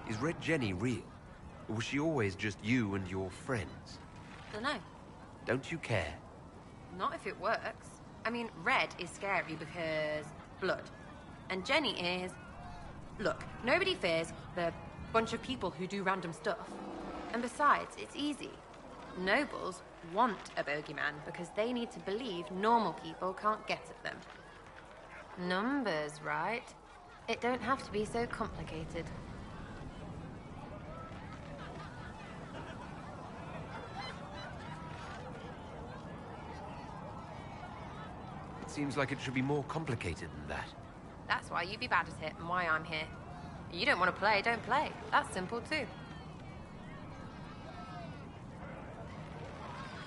Is Red Jenny real? Or was she always just you and your friends? Dunno. Don't you care? Not if it works. I mean, Red is scary because blood. And Jenny is... Look, nobody fears the bunch of people who do random stuff. And besides, it's easy. Nobles want a bogeyman because they need to believe normal people can't get at them. Numbers, right? It don't have to be so complicated. It seems like it should be more complicated than that. That's why you be bad at it and why I'm here. You don't want to play, don't play. That's simple too.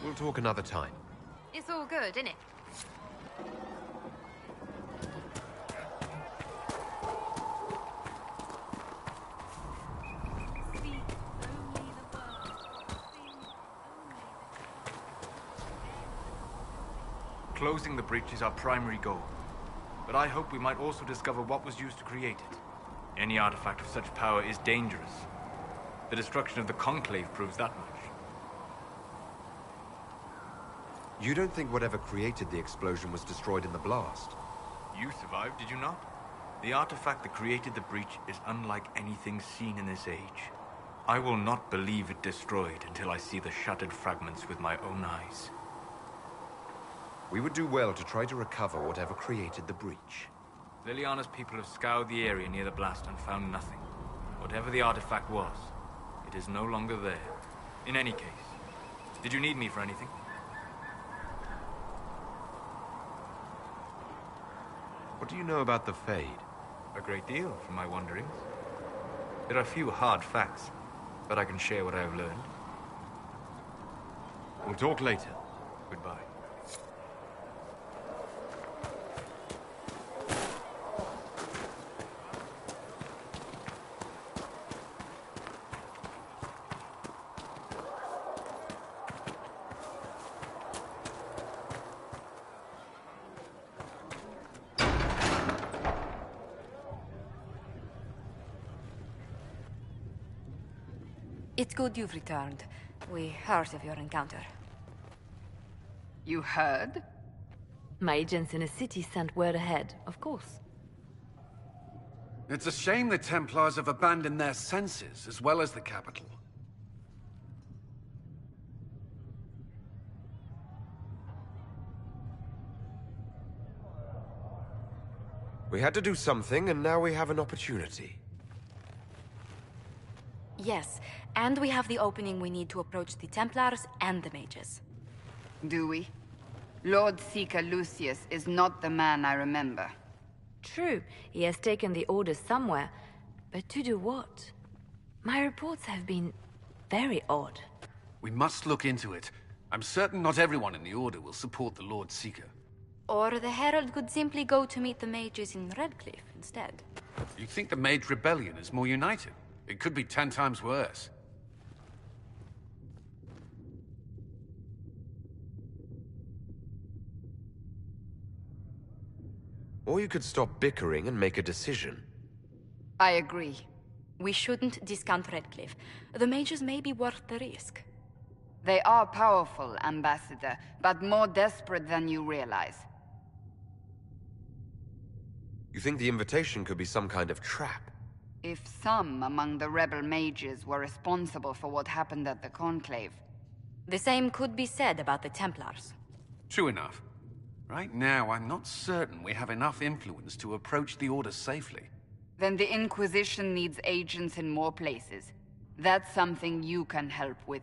We'll talk another time. It's all good, innit? Closing the breach is our primary goal. But I hope we might also discover what was used to create it. Any artifact of such power is dangerous. The destruction of the Conclave proves that much. You don't think whatever created the explosion was destroyed in the blast? You survived, did you not? The artifact that created the breach is unlike anything seen in this age. I will not believe it destroyed until I see the shattered fragments with my own eyes. We would do well to try to recover whatever created the breach. Liliana's people have scoured the area near the blast and found nothing. Whatever the artifact was, it is no longer there. In any case, did you need me for anything? What do you know about the Fade? A great deal, from my wanderings. There are few hard facts, but I can share what I have learned. We'll talk later. Goodbye. It's good you've returned. We heard of your encounter. You heard? My agents in the city sent word ahead, of course. It's a shame the Templars have abandoned their senses, as well as the capital. We had to do something, and now we have an opportunity. Yes, and we have the opening we need to approach the Templars and the mages. Do we? Lord Seeker Lucius is not the man I remember. True, he has taken the orders somewhere, but to do what? My reports have been very odd. We must look into it. I'm certain not everyone in the Order will support the Lord Seeker. Or the Herald could simply go to meet the mages in Redcliffe instead. You think the Mage Rebellion is more united? It could be 10 times worse. Or you could stop bickering and make a decision. I agree. We shouldn't discount Redcliffe. The mages may be worth the risk. They are powerful, Ambassador, but more desperate than you realize. You think the invitation could be some kind of trap? If some among the rebel mages were responsible for what happened at the Conclave. The same could be said about the Templars. True enough. Right now, I'm not certain we have enough influence to approach the Order safely. Then the Inquisition needs agents in more places. That's something you can help with.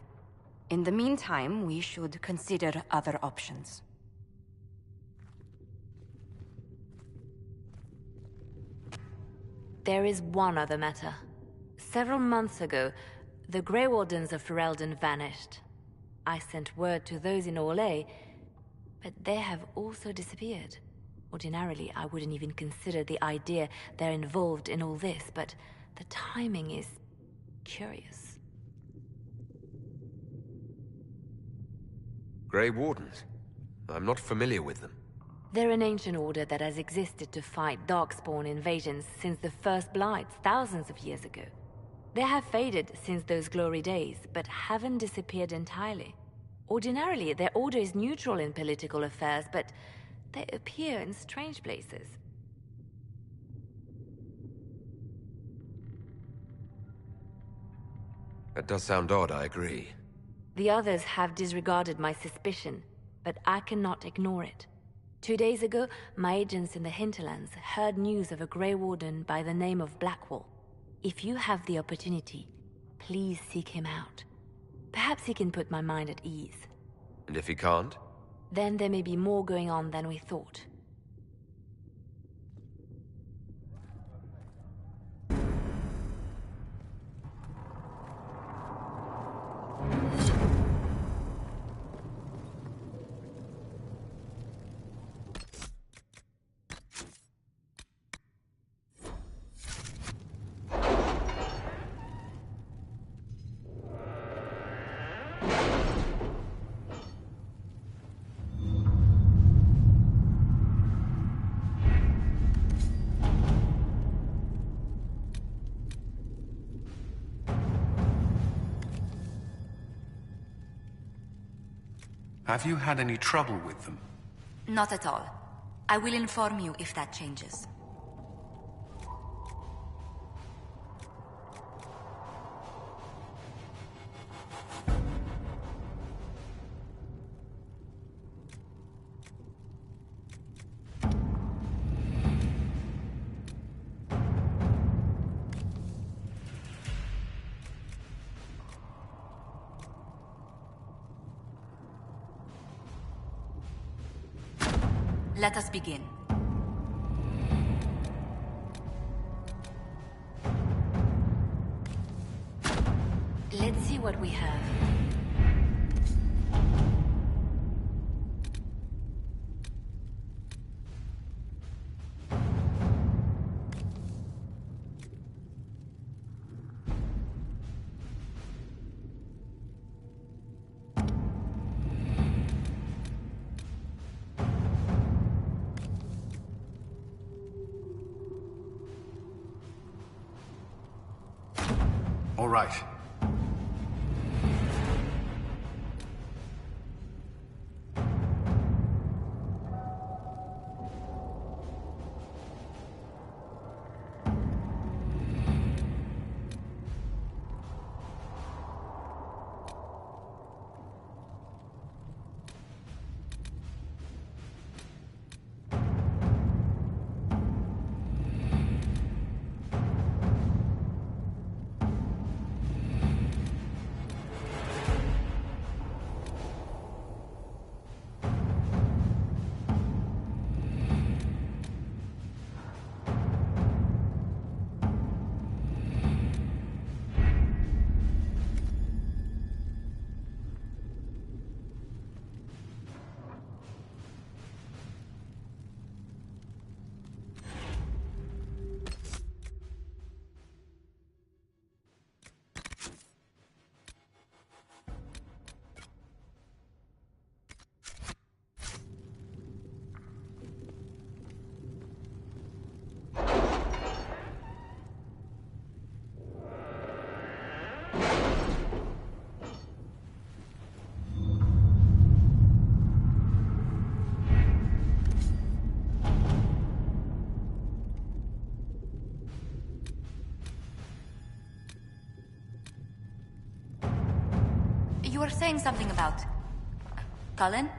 In the meantime, we should consider other options. There is one other matter. Several months ago, the Grey Wardens of Ferelden vanished. I sent word to those in Orlais, but they have also disappeared. Ordinarily, I wouldn't even consider the idea they're involved in all this, but the timing is curious. Grey Wardens? I'm not familiar with them. They're an ancient order that has existed to fight Darkspawn invasions since the First Blights thousands of years ago. They have faded since those glory days, but haven't disappeared entirely. Ordinarily, their order is neutral in political affairs, but they appear in strange places. That does sound odd, I agree. The others have disregarded my suspicion, but I cannot ignore it. 2 days ago, my agents in the hinterlands heard news of a Grey Warden by the name of Blackwall. If you have the opportunity, please seek him out. Perhaps he can put my mind at ease. And if he can't? Then there may be more going on than we thought. Have you had any trouble with them? Not at all. I will inform you if that changes. Let us begin. Let's see what we have. All right. You were saying something about... Cullen?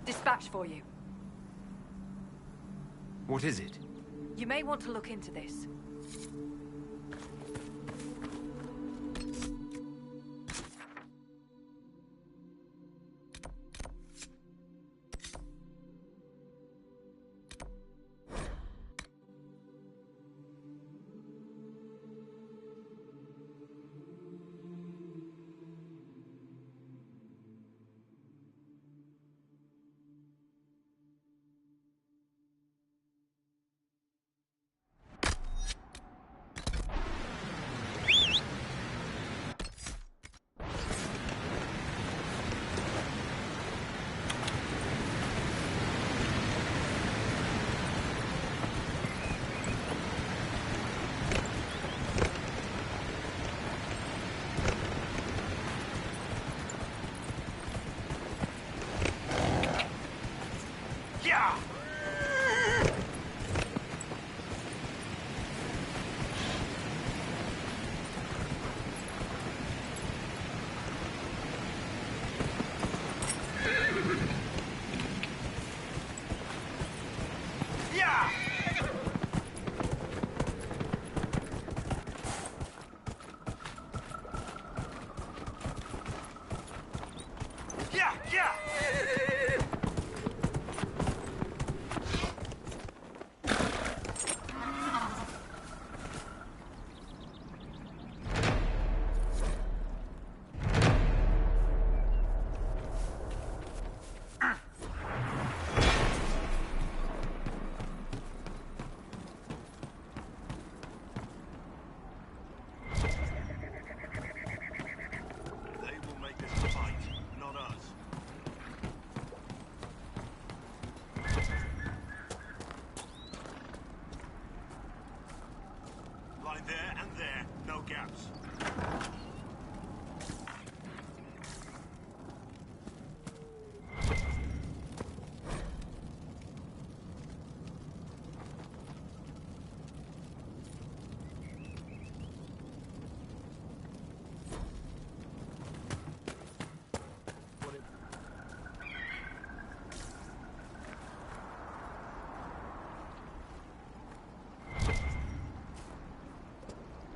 Dispatch for you. What is it? You may want to look into this.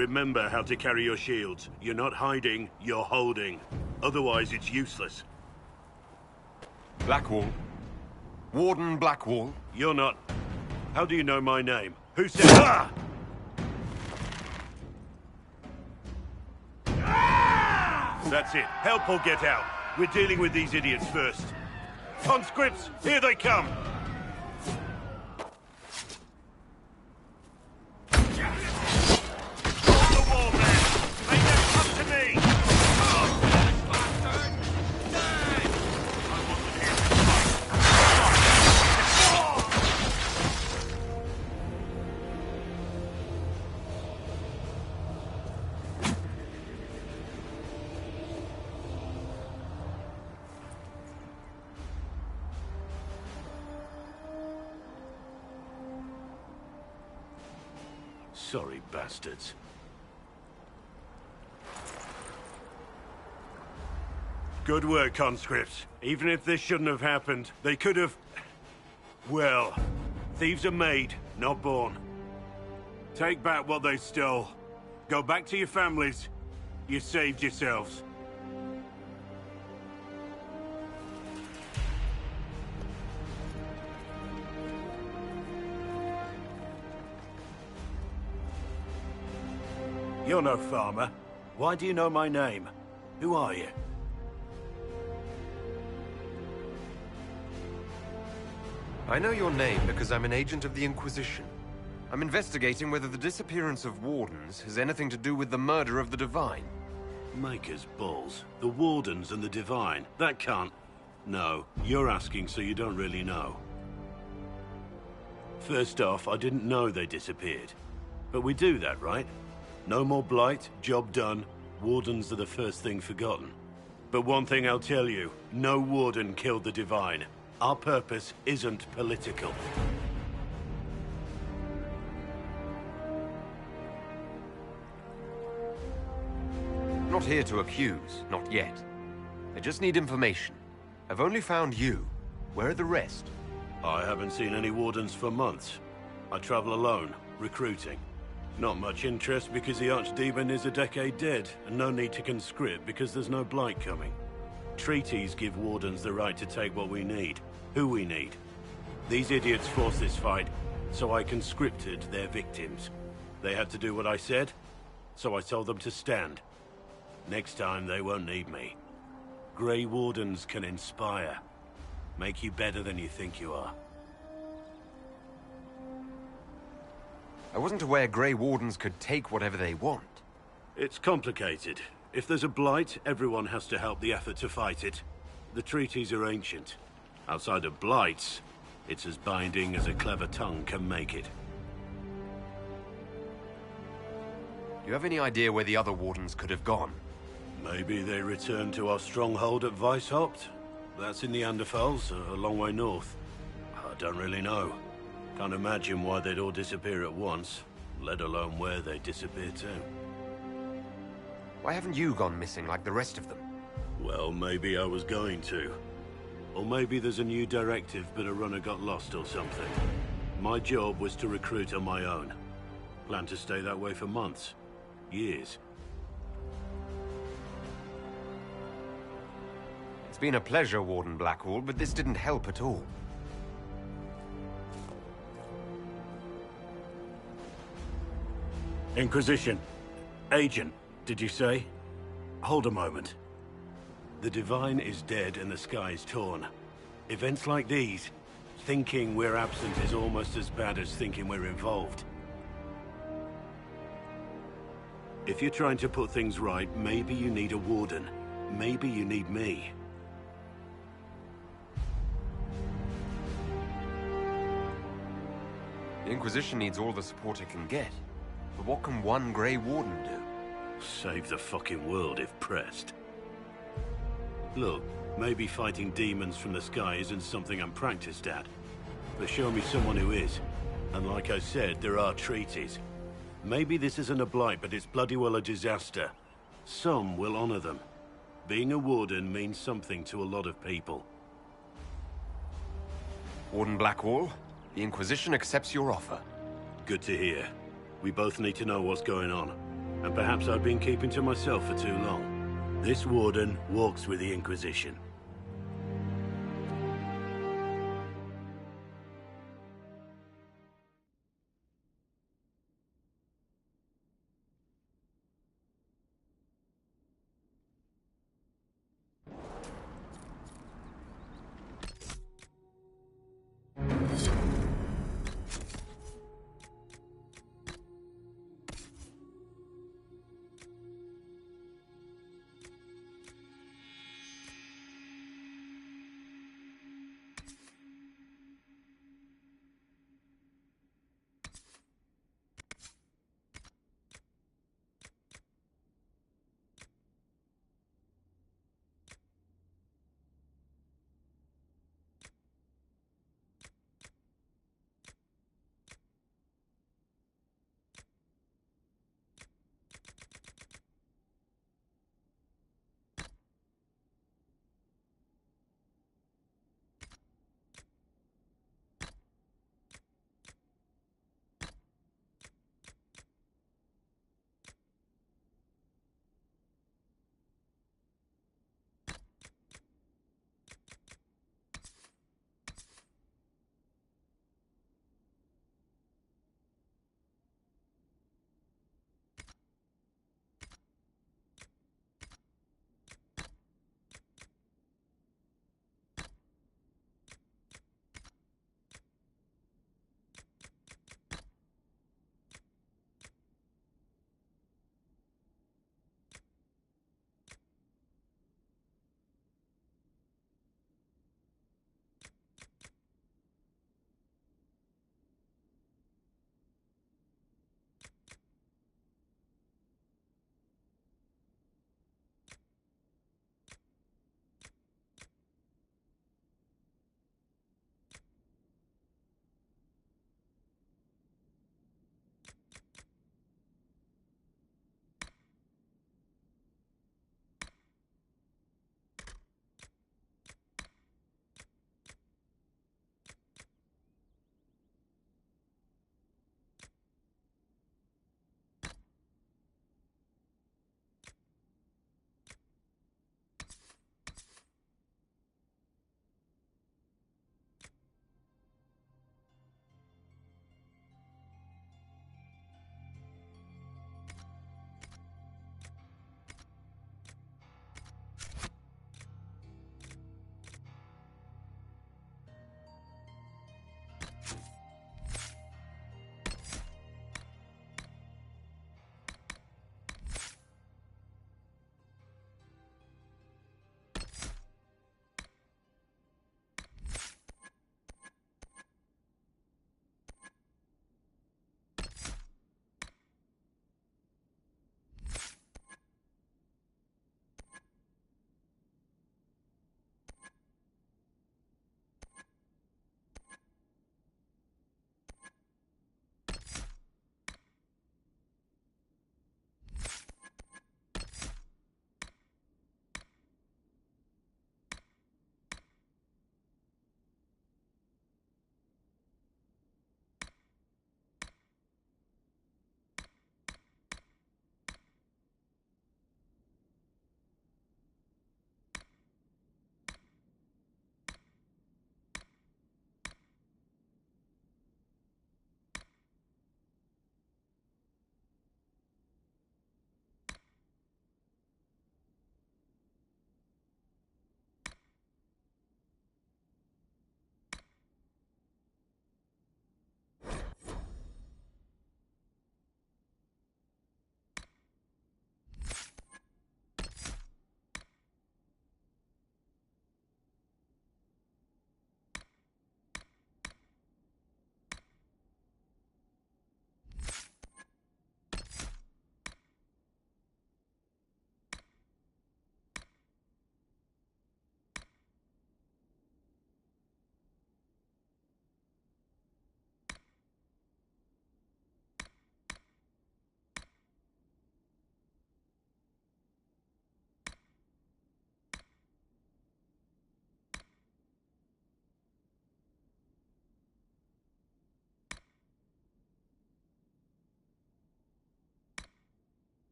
Remember how to carry your shields. You're not hiding, you're holding. Otherwise, it's useless. Blackwall. Warden Blackwall. You're not... How do you know my name? Who said... Ah! That's it. Help or get out. We're dealing with these idiots first. Conscripts, here they come! Sorry, bastards. Good work, conscripts. Even if this shouldn't have happened, they could have... Well, thieves are made, not born. Take back what they stole. Go back to your families. You saved yourselves. You're no farmer. Why do you know my name? Who are you? I know your name because I'm an agent of the Inquisition. I'm investigating whether the disappearance of Wardens has anything to do with the murder of the Divine. Maker's balls. The Wardens and the Divine. That can't... No, you're asking so you don't really know. First off, I didn't know they disappeared. But we do that, right? No more blight, job done. Wardens are the first thing forgotten. But one thing I'll tell you, no Warden killed the Divine. Our purpose isn't political. Not here to accuse, not yet. I just need information. I've only found you. Where are the rest? I haven't seen any Wardens for months. I travel alone, recruiting. Not much interest because the Archdemon is a decade dead, and no need to conscript because there's no blight coming. Treaties give Wardens the right to take what we need, who we need. These idiots forced this fight, so I conscripted their victims. They had to do what I said, so I told them to stand. Next time they won't need me. Grey Wardens can inspire. Make you better than you think you are. I wasn't aware Grey Wardens could take whatever they want. It's complicated. If there's a blight, everyone has to help the effort to fight it. The treaties are ancient. Outside of blights, it's as binding as a clever tongue can make it. Do you have any idea where the other Wardens could have gone? Maybe they returned to our stronghold at Weishaupt. That's in the Anderfels, a long way north. I don't really know. Can't imagine why they'd all disappear at once, let alone where they'd disappear to. Why haven't you gone missing like the rest of them? Well, maybe I was going to. Or maybe there's a new directive, but a runner got lost or something. My job was to recruit on my own. Plan to stay that way for months. Years. It's been a pleasure, Warden Blackwall, but this didn't help at all. Inquisition. Agent, did you say? Hold a moment. The Divine is dead and the sky is torn. Events like these, thinking we're absent is almost as bad as thinking we're involved. If you're trying to put things right, maybe you need a Warden. Maybe you need me. The Inquisition needs all the support it can get. But what can one Grey Warden do? Save the fucking world if pressed. Look, maybe fighting demons from the sky isn't something I'm practiced at. But show me someone who is. And like I said, there are treaties. Maybe this isn't a blight, but it's bloody well a disaster. Some will honor them. Being a Warden means something to a lot of people. Warden Blackwall, the Inquisition accepts your offer. Good to hear. We both need to know what's going on. And perhaps I've been keeping to myself for too long. This warden walks with the Inquisition.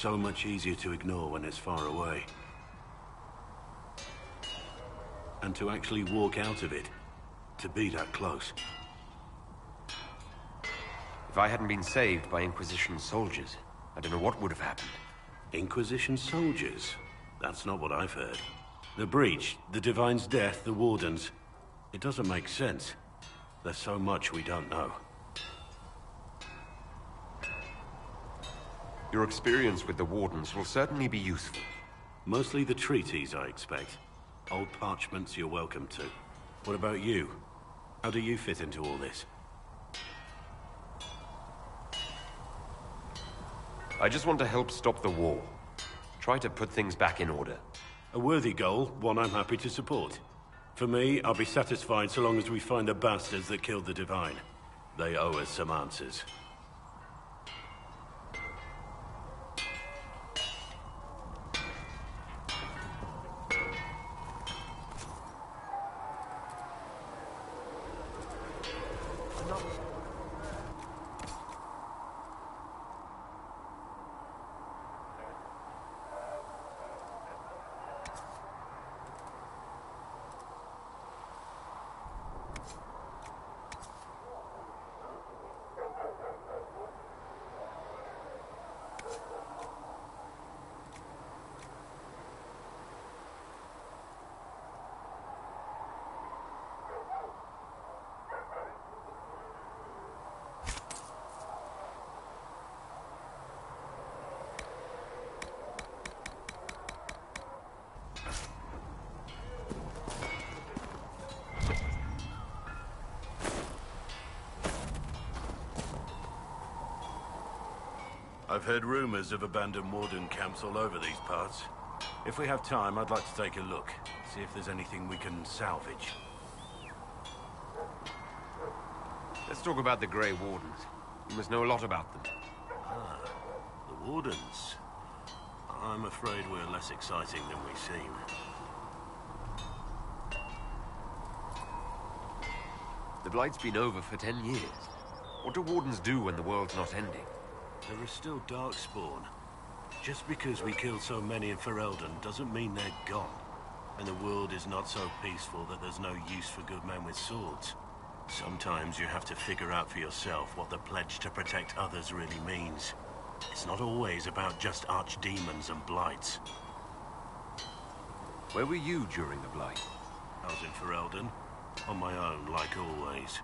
so much easier to ignore when it's far away. And to actually walk out of it, to be that close. If I hadn't been saved by Inquisition soldiers, I don't know what would have happened. Inquisition soldiers? That's not what I've heard. The Breach, the Divine's death, the Wardens. It doesn't make sense. There's so much we don't know. Your experience with the Wardens will certainly be useful. Mostly the treaties, I expect. Old parchments you're welcome to. What about you? How do you fit into all this? I just want to help stop the war. Try to put things back in order. A worthy goal, one I'm happy to support. For me, I'll be satisfied so long as we find the bastards that killed the Divine. They owe us some answers. I've heard rumors of abandoned Warden camps all over these parts. If we have time, I'd like to take a look, see if there's anything we can salvage. Let's talk about the Grey Wardens. You must know a lot about them. Ah, the Wardens. I'm afraid we're less exciting than we seem. The Blight's been over for 10 years. What do Wardens do when the world's not ending? There is still Darkspawn. Just because we killed so many in Ferelden doesn't mean they're gone. And the world is not so peaceful that there's no use for good men with swords. Sometimes you have to figure out for yourself what the pledge to protect others really means. It's not always about just archdemons and blights. Where were you during the Blight? I was in Ferelden, on my own, like always.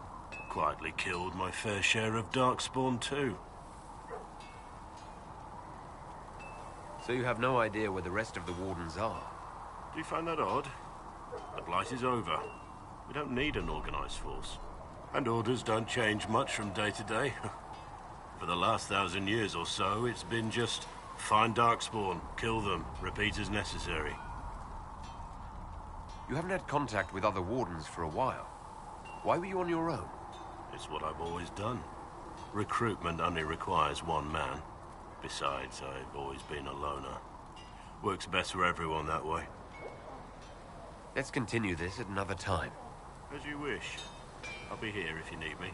Quietly killed my fair share of Darkspawn too. So you have no idea where the rest of the Wardens are? Do you find that odd? The Blight is over. We don't need an organized force. And orders don't change much from day to day. For the last 1,000 years or so, it's been just find Darkspawn, kill them, repeat as necessary. You haven't had contact with other Wardens for a while. Why were you on your own? It's what I've always done. Recruitment only requires one man. Besides, I've always been a loner. Works best for everyone that way. Let's continue this at another time. As you wish. I'll be here if you need me.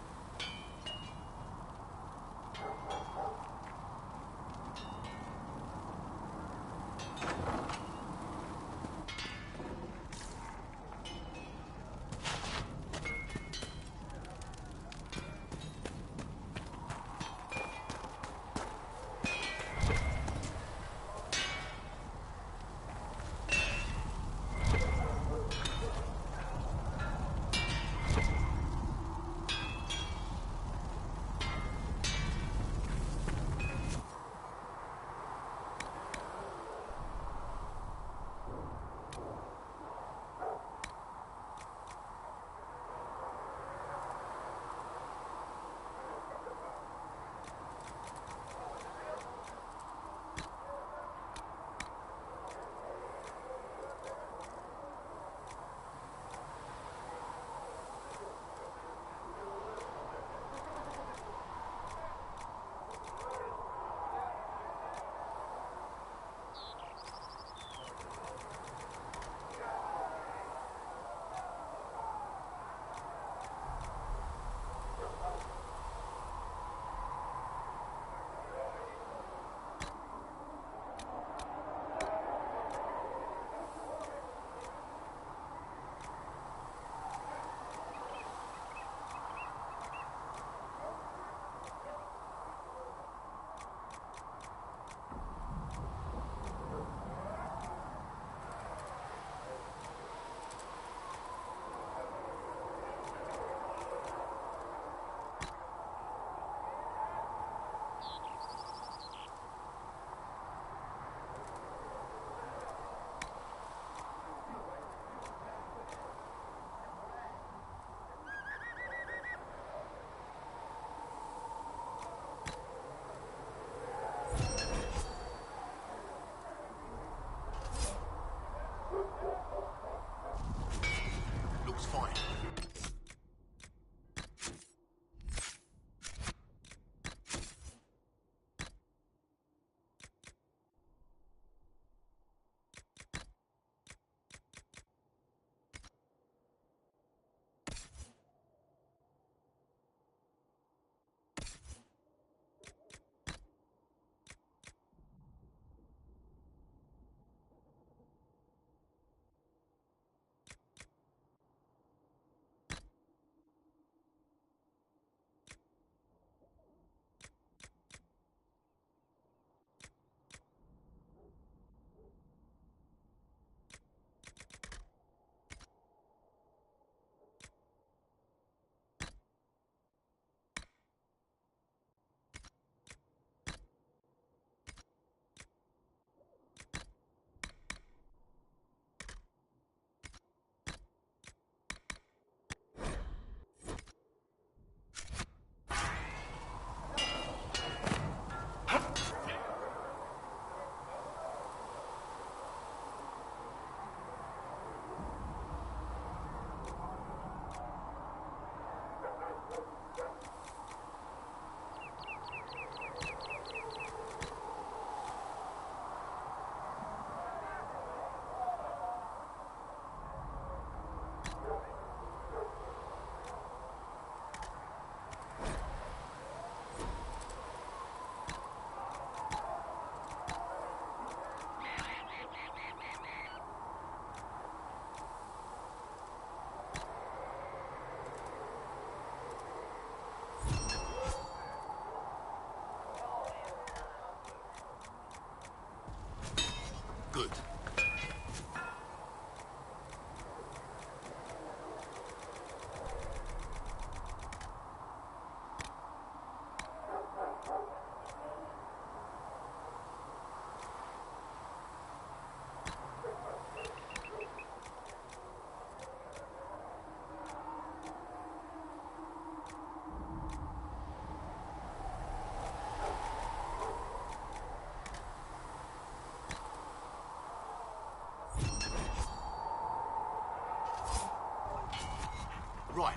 Right.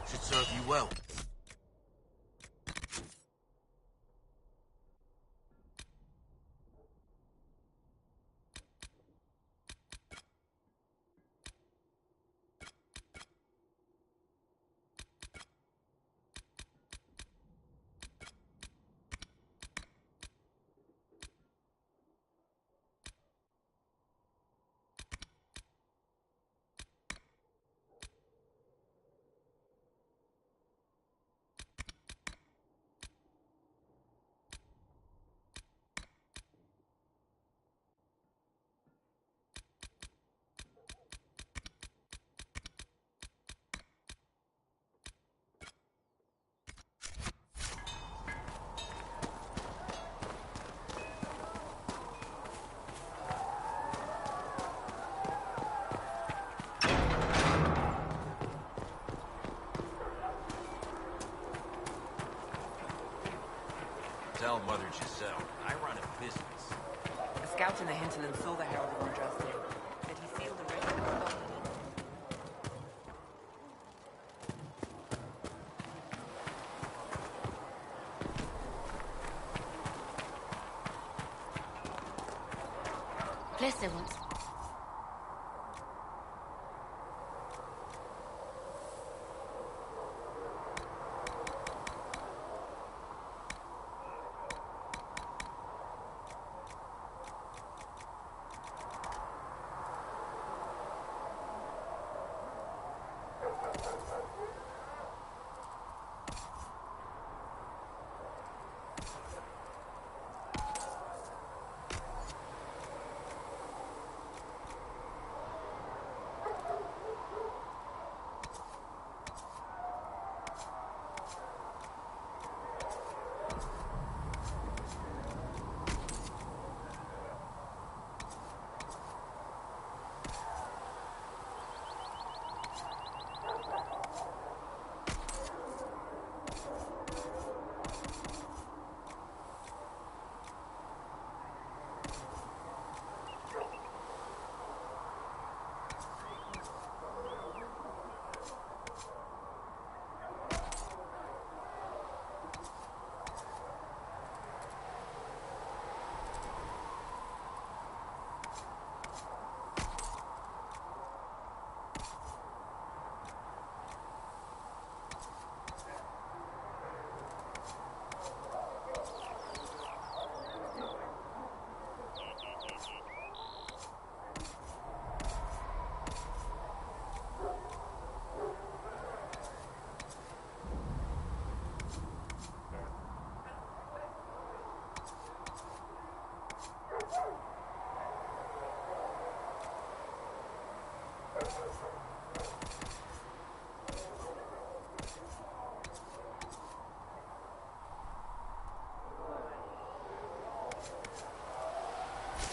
Should serve you well. Tell Mother Giselle, I run a business. The scouts in the hinterland saw the Herald of Andraste. Did he feel the risk of stopping it? Plesser wants...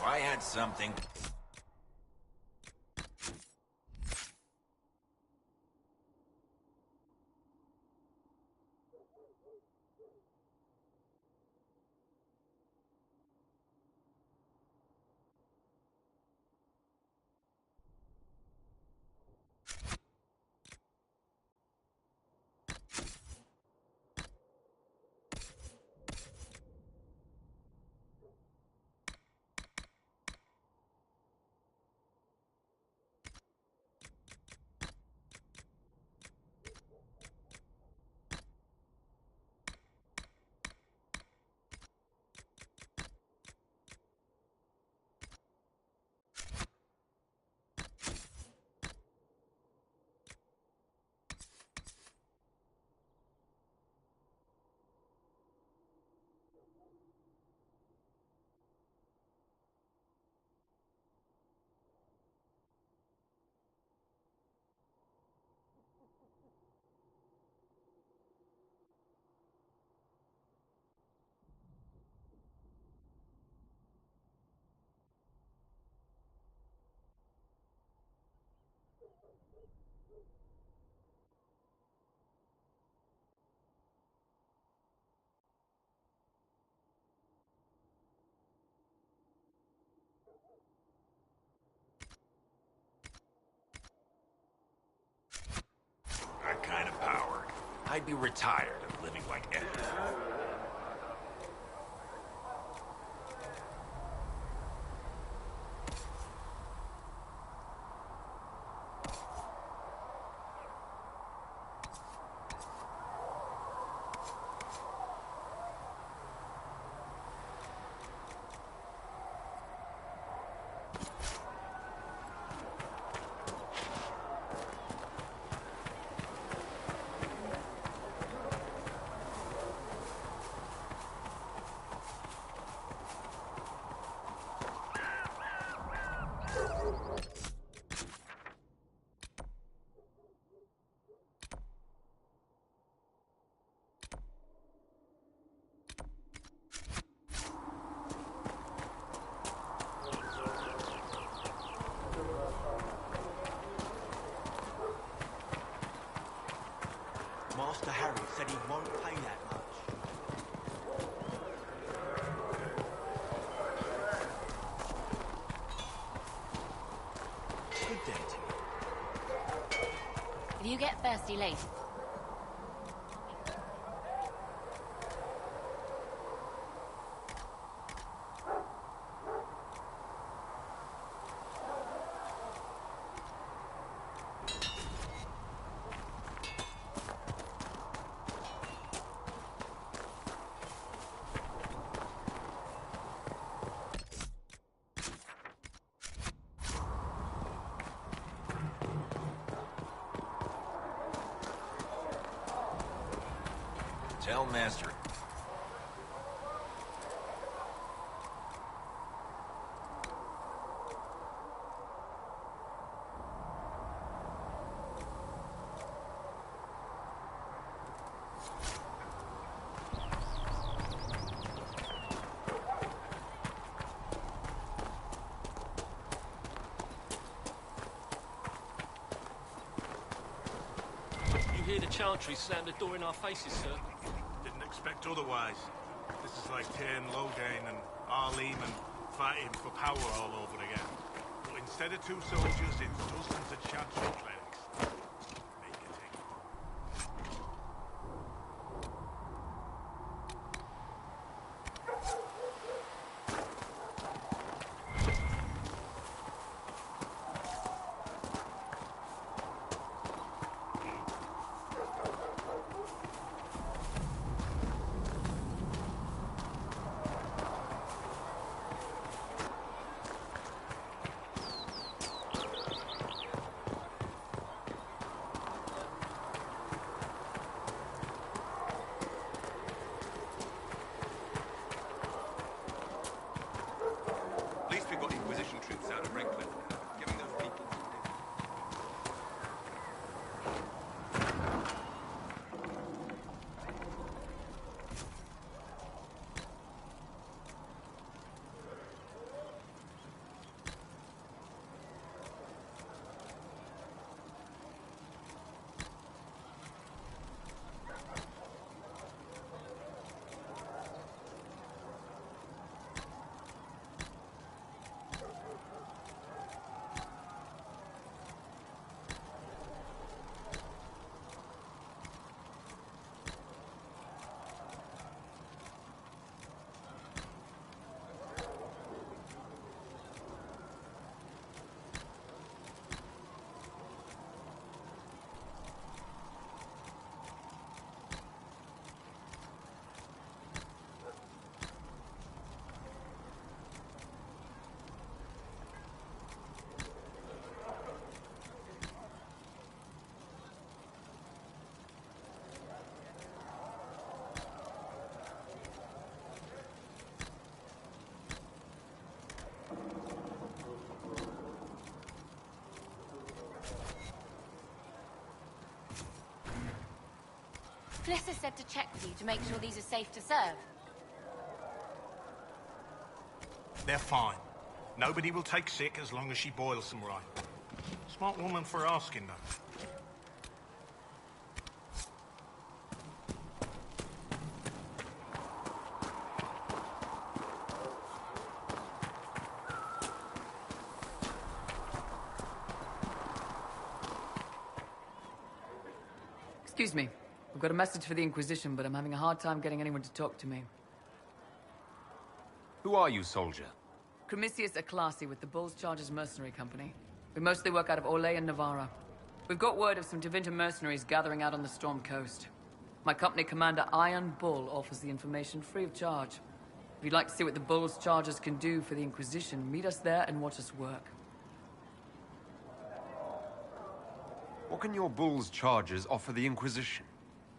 If I had something... I'd be retired of living like Edward. Master Harry said he won't pay that much. Good day to you. If you get thirsty later. Tell Master. You hear the Chantry slam the door in our faces, sir? Didn't expect otherwise. This is like tearing Lodane and Arlim and fighting for power all over again. But instead of 2 soldiers, it's dozens of Chantry clerics. Make it take. At least we've got Inquisition troops out of Redcliffe now, giving those people Fliss said to check with you to make sure these are safe to serve. They're fine. Nobody will take sick as long as she boils them right. Smart woman for asking, though. Excuse me. I've got a message for the Inquisition, but I'm having a hard time getting anyone to talk to me. Who are you, soldier? Cremisius Aclasi with the Bull's Chargers Mercenary Company. We mostly work out of Orlais and Navarra. We've got word of some Tevinter mercenaries gathering out on the Storm Coast. My company commander, Iron Bull, offers the information free of charge. If you'd like to see what the Bull's Chargers can do for the Inquisition, meet us there and watch us work. What can your Bull's Chargers offer the Inquisition?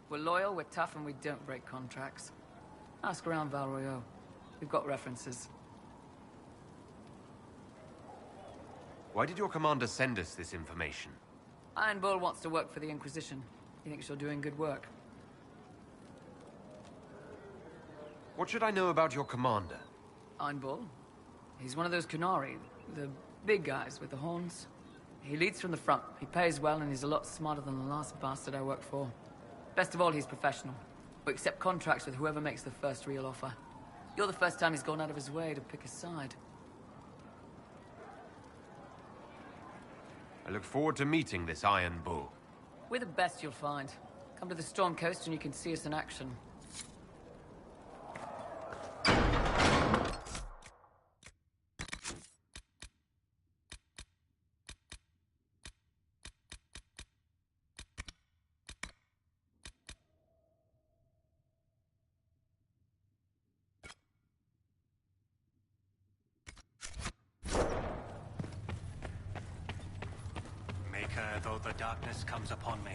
We're loyal, we're tough, and we don't break contracts. Ask around Val Royeaux. We've got references. Why did your commander send us this information? Iron Bull wants to work for the Inquisition. He thinks you're doing good work. What should I know about your commander? Iron Bull? He's one of those Kunari, the big guys with the horns. He leads from the front, he pays well, and he's a lot smarter than the last bastard I worked for. Best of all, he's professional. We accept contracts with whoever makes the first real offer. You're the first time he's gone out of his way to pick a side. I look forward to meeting this Iron Bull. We're the best you'll find. Come to the Storm Coast and you can see us in action. Though the darkness comes upon me,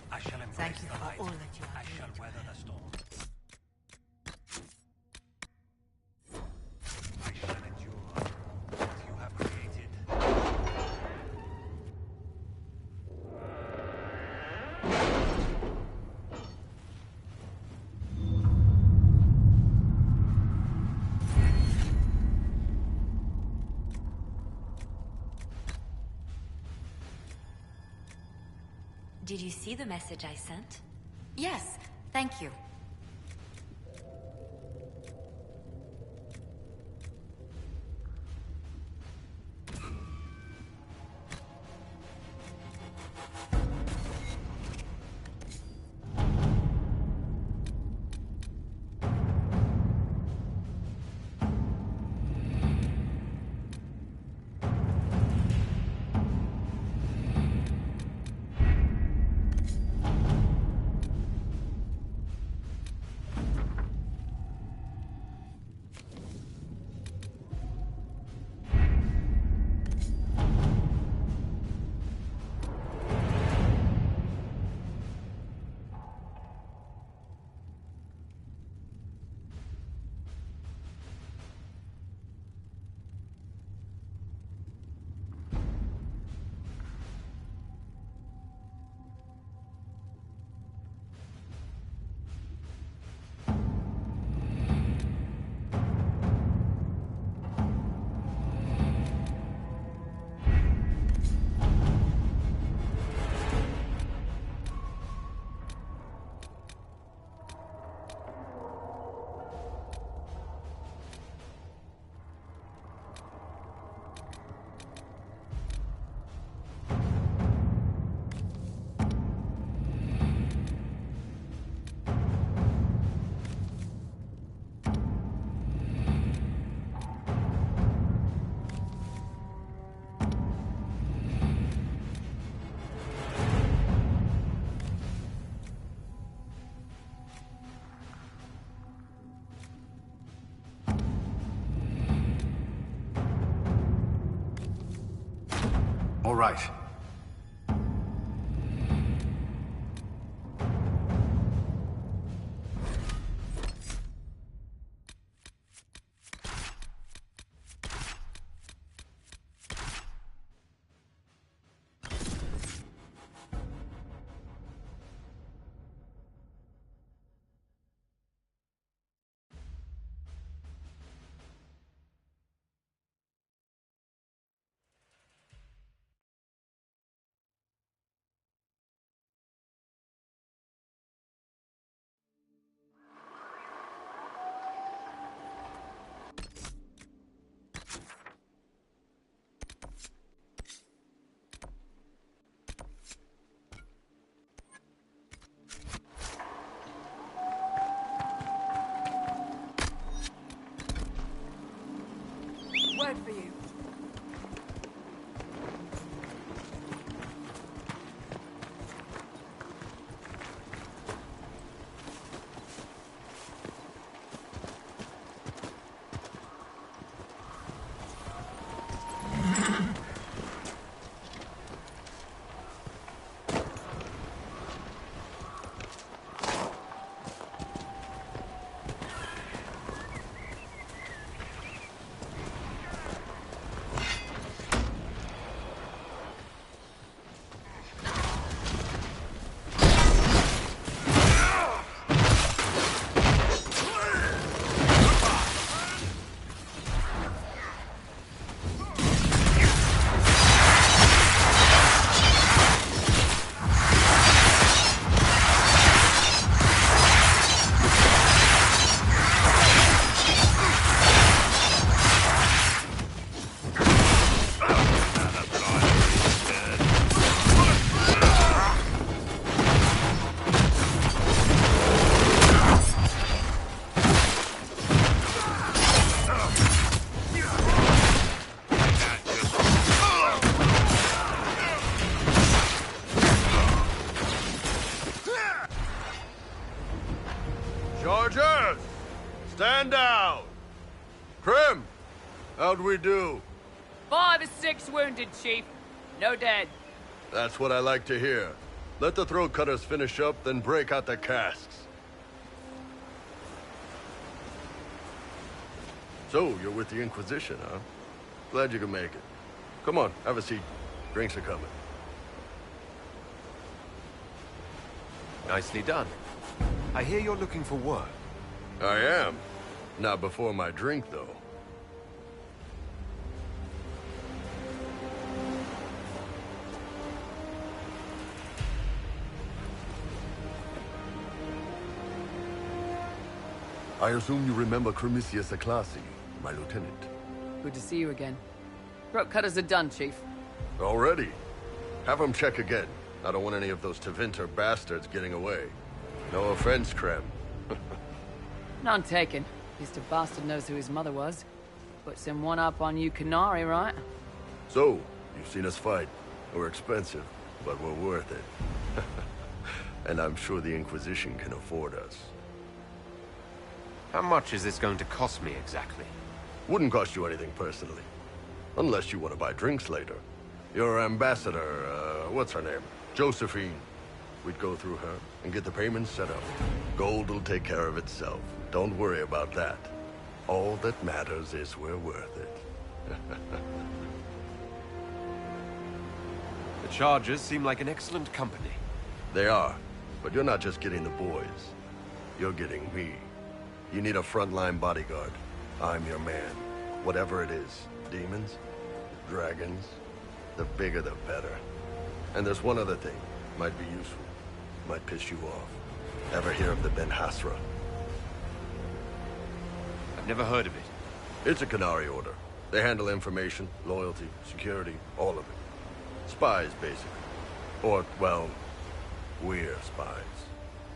I shall embrace Thank you the for light. all that you have I shall weather the storm. I shall endure what you have created. Did you see the message I sent? Yes, thank you. All right. Word for you. Chargers! Stand down! Krim! How'd we do? 5 or 6 wounded, Chief. No dead. That's what I like to hear. Let the throat cutters finish up, then break out the casks. So, you're with the Inquisition, huh? Glad you could make it. Come on, have a seat. Drinks are coming. Nicely done. I hear you're looking for work. I am. Not before my drink, though. I assume you remember Cremisius Aclassi, my lieutenant. Good to see you again. Throat cutters are done, Chief. Already? Have them check again. I don't want any of those Tevinter bastards getting away. No offense, Krem. None taken. At least a bastard knows who his mother was. Puts him one up on you Canary, right? So, you've seen us fight. We're expensive, but we're worth it. And I'm sure the Inquisition can afford us. How much is this going to cost me exactly? Wouldn't cost you anything personally. Unless you want to buy drinks later. Your ambassador, what's her name? Josephine. We'd go through her and get the payments set up. Gold will take care of itself. Don't worry about that. All that matters is we're worth it. The Chargers seem like an excellent company. They are. But you're not just getting the boys. You're getting me. You need a frontline bodyguard. I'm your man. Whatever it is. Demons? Dragons? The bigger the better. And there's one other thing. Might be useful. Might piss you off. Ever hear of the Ben Hasra? I've never heard of it. It's a Canary order. They handle information, loyalty, security, all of it. Spies, basically. Or, well, we're spies.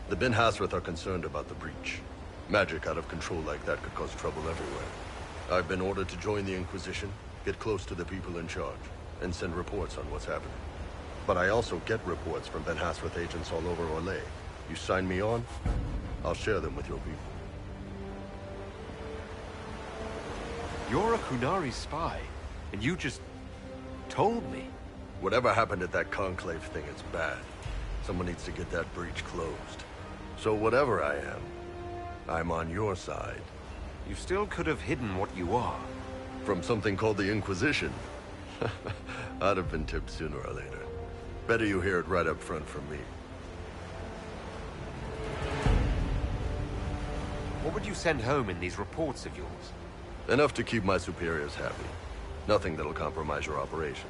The Ben Hasrath are concerned about the breach. Magic out of control like that could cause trouble everywhere. I've been ordered to join the Inquisition, get close to the people in charge, and send reports on what's happening. But I also get reports from Ben Hasrath agents all over Orlais. You sign me on, I'll share them with your people. You're a Kunari spy, and you just told me. Whatever happened at that Conclave thing is bad. Someone needs to get that breach closed. So whatever I am, I'm on your side. You still could have hidden what you are. From something called the Inquisition? I'd have been tipped sooner or later. Better you hear it right up front from me. What would you send home in these reports of yours? Enough to keep my superiors happy. Nothing that'll compromise your operations.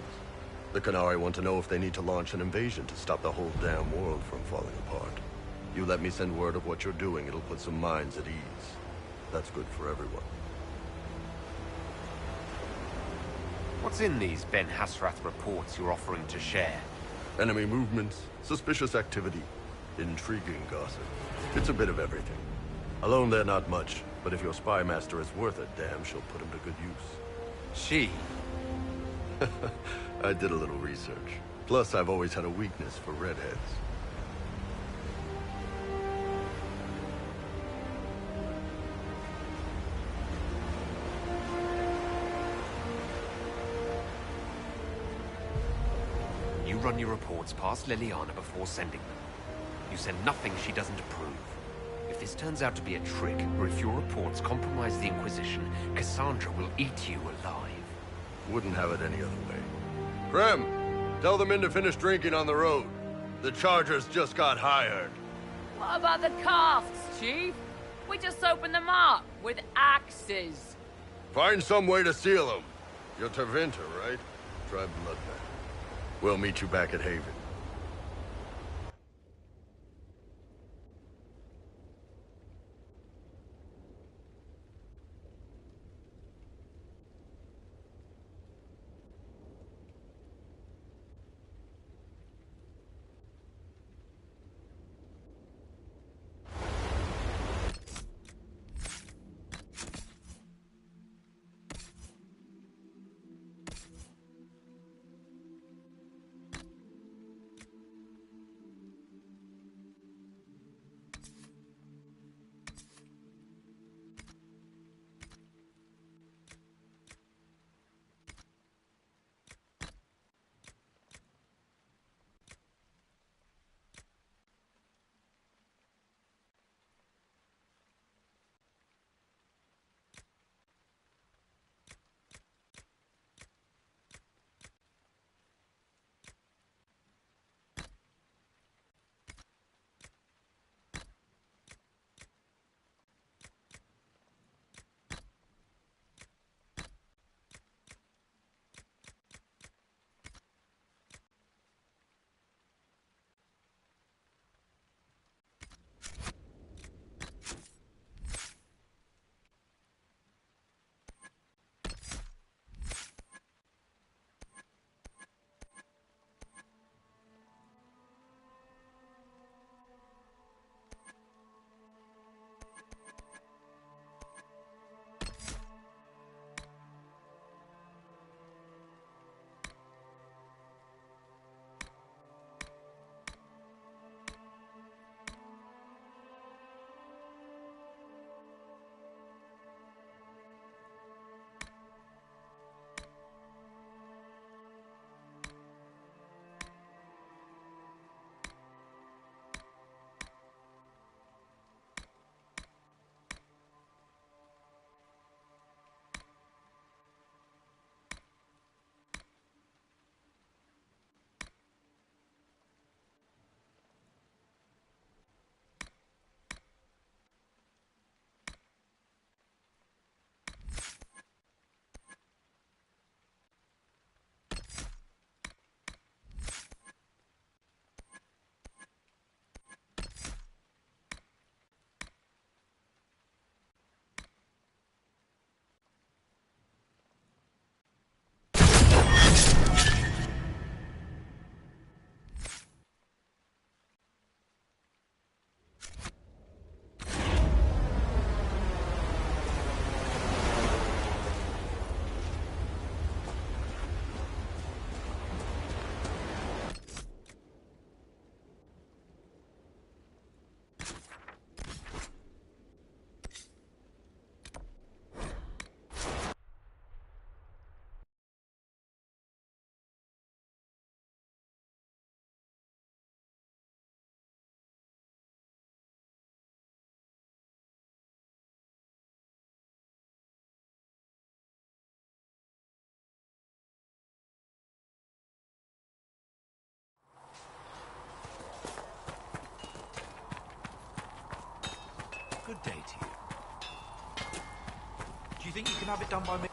The Canary want to know if they need to launch an invasion to stop the whole damn world from falling apart. You let me send word of what you're doing, it'll put some minds at ease. That's good for everyone. What's in these Ben Hasrath reports you're offering to share? Enemy movements, suspicious activity, intriguing gossip. It's a bit of everything. Alone they're not much, but if your spy master is worth a damn, she'll put him to good use. She? I did a little research. Plus, I've always had a weakness for redheads. You run your reports past Liliana before sending them. You send nothing she doesn't approve. If this turns out to be a trick, or if your reports compromise the Inquisition, Cassandra will eat you alive. Wouldn't have it any other way. Krem, tell the men to finish drinking on the road. The Chargers just got hired. What about the casks, Chief? We just opened them up with axes. Find some way to seal them. You're Tevinter, right? Try Bloodbath. We'll meet you back at Haven. Good day to you. Do you think you can have it done by me?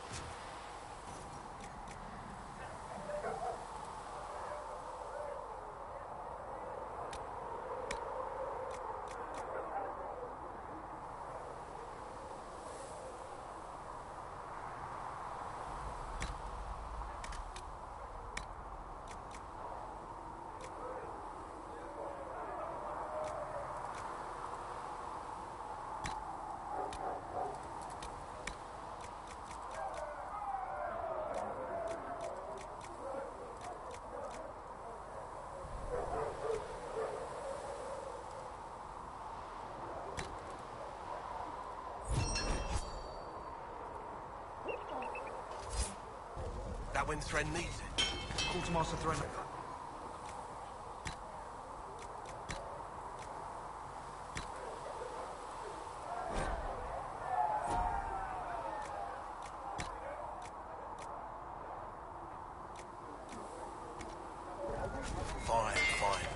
that when Thren needs it? Quartermaster Thren. Fine, fine.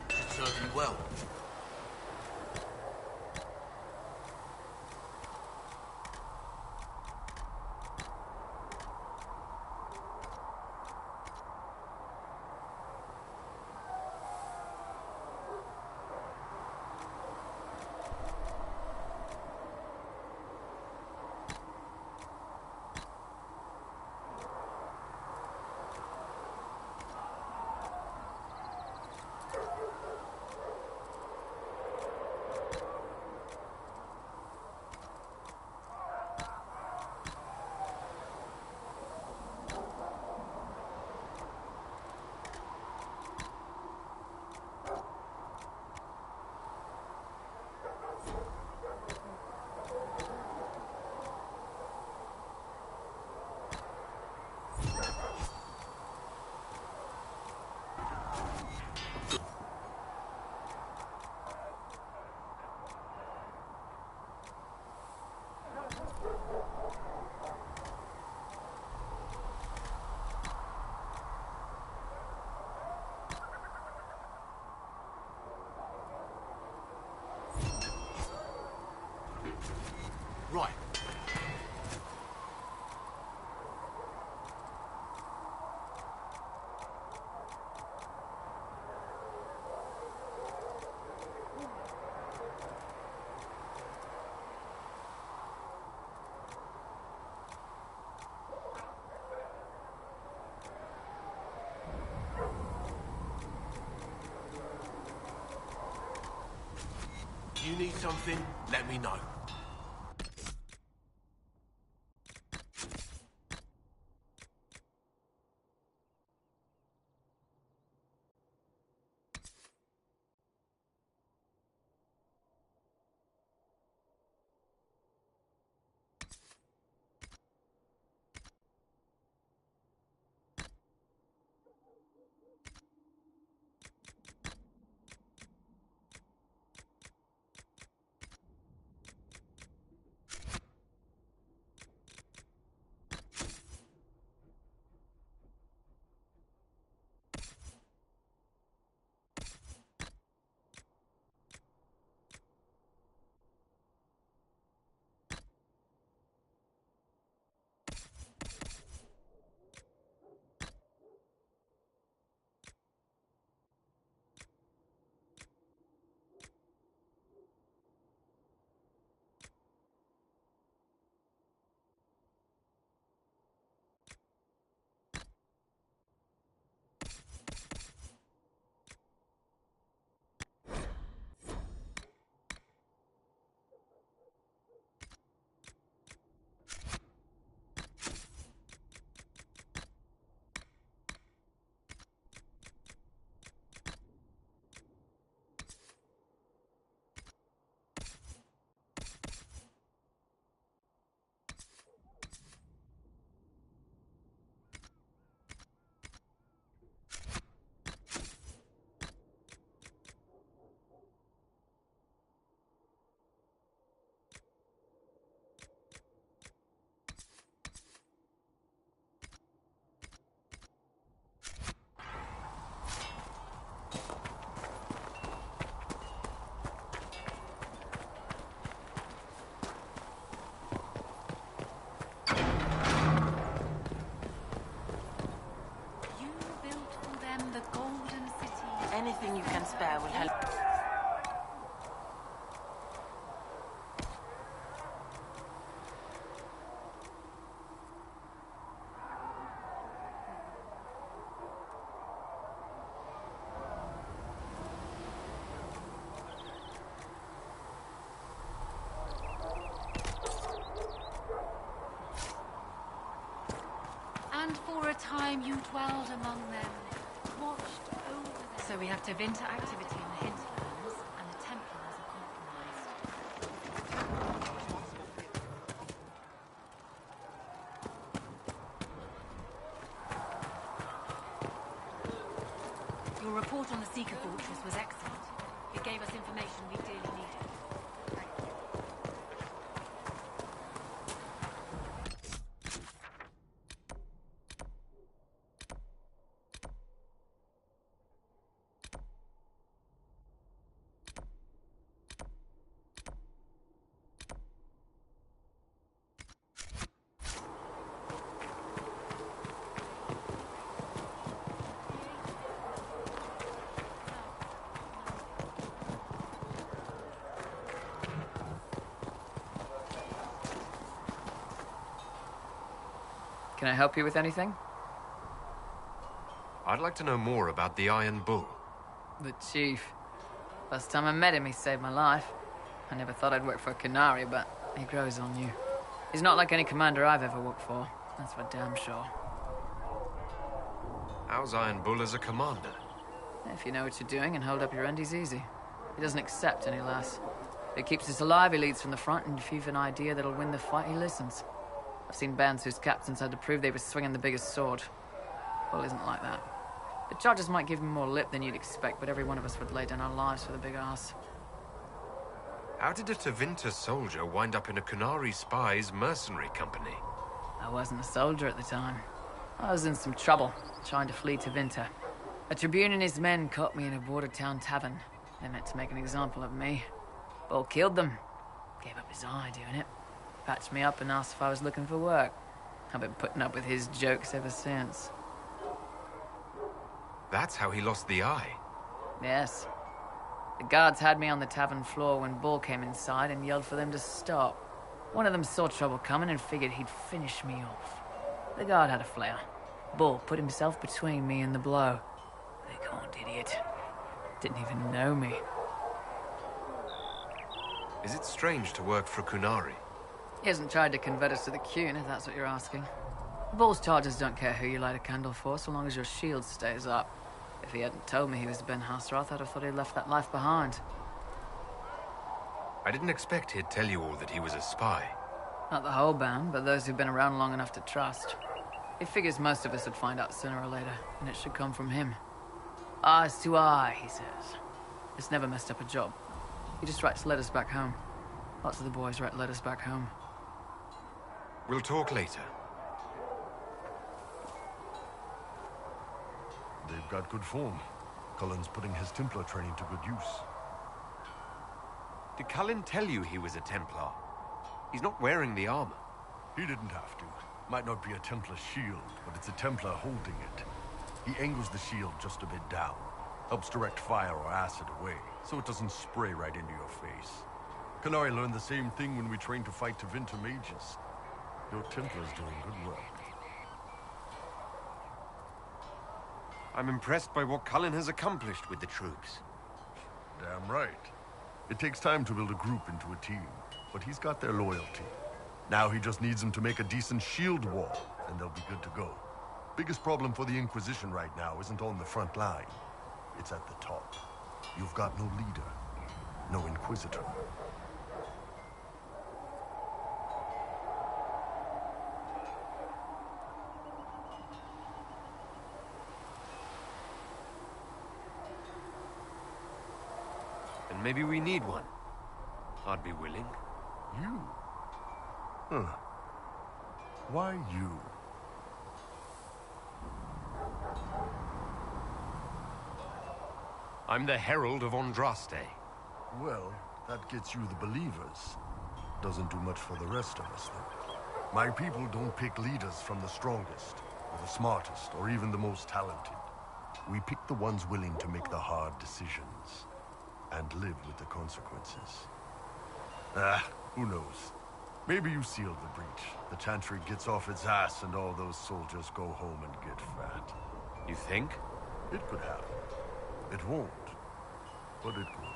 Should serve you well. Right. You need something, let me know. Anything you can spare will help. And for a time you dwelled among them, watched over them. So we have Tevinter activity in the hinterlands, and the Templars are compromised. Your report on the Seeker Fortress was excellent. It gave us information we dearly needed. Can I help you with anything? I'd like to know more about the Iron Bull. The Chief. Last time I met him, he saved my life. I never thought I'd work for a Canary, but he grows on you. He's not like any commander I've ever worked for. That's for damn sure. How's Iron Bull as a commander? If you know what you're doing and hold up your end, he's easy. He doesn't accept any less. If he keeps us alive, he leads from the front, and if you've an idea that'll win the fight, he listens. I've seen bands whose captains had to prove they were swinging the biggest sword. Bull isn't like that. The charges might give him more lip than you'd expect, but every one of us would lay down our lives for the big ass. How did a Tevinter soldier wind up in a Canary spy's mercenary company? I wasn't a soldier at the time. I was in some trouble, trying to flee Tevinter. A Tribune and his men caught me in a border town tavern. They meant to make an example of me. Bull killed them. Gave up his eye doing it. Patched me up and asked if I was looking for work. I've been putting up with his jokes ever since. That's how he lost the eye. Yes. The guards had me on the tavern floor when Bull came inside and yelled for them to stop. One of them saw trouble coming and figured he'd finish me off. The guard had a flare. Bull put himself between me and the blow. The gaunt idiot. Didn't even know me. Is it strange to work for Kunari? He hasn't tried to convert us to the Qun, if that's what you're asking. Bull's charges don't care who you light a candle for, so long as your shield stays up. If he hadn't told me he was Ben Hasrath, I'd have thought he'd left that life behind. I didn't expect he'd tell you all that he was a spy. Not the whole band, but those who've been around long enough to trust. He figures most of us would find out sooner or later, and it should come from him. Eyes to eye, he says. It's never messed up a job. He just writes letters back home. Lots of the boys write letters back home. We'll talk later. They've got good form. Cullen's putting his Templar training to good use. Did Cullen tell you he was a Templar? He's not wearing the armor. He didn't have to. Might not be a Templar shield, but it's a Templar holding it. He angles the shield just a bit down. Helps direct fire or acid away, so it doesn't spray right into your face. Canary learned the same thing when we trained to fight Tevinter mages. Your Templar's doing good work. I'm impressed by what Cullen has accomplished with the troops. Damn right. It takes time to build a group into a team, but he's got their loyalty. Now he just needs them to make a decent shield wall, and they'll be good to go. Biggest problem for the Inquisition right now isn't on the front line. It's at the top. You've got no leader, no Inquisitor. And maybe we need one. I'd be willing. You? Huh. Why you? I'm the Herald of Andraste. Well, that gets you the believers. Doesn't do much for the rest of us, though. My people don't pick leaders from the strongest, or the smartest, or even the most talented. We pick the ones willing to make the hard decisions and live with the consequences. Who knows? Maybe you sealed the breach. The Chantry gets off its ass and all those soldiers go home and get fat. You think? It could happen. It won't, but it could.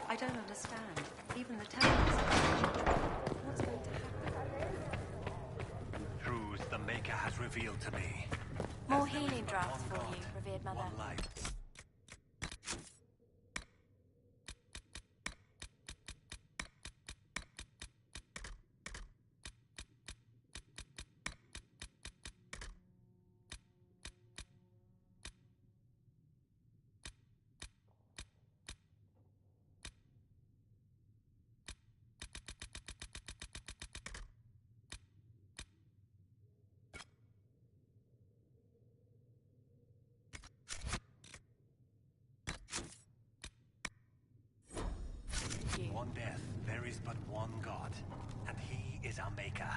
I don't understand. Even the Templars. What's going to happen? Truths the Maker has revealed to me. More healing drafts for you, revered mother. One life. One death, there is but one God, and he is our Maker.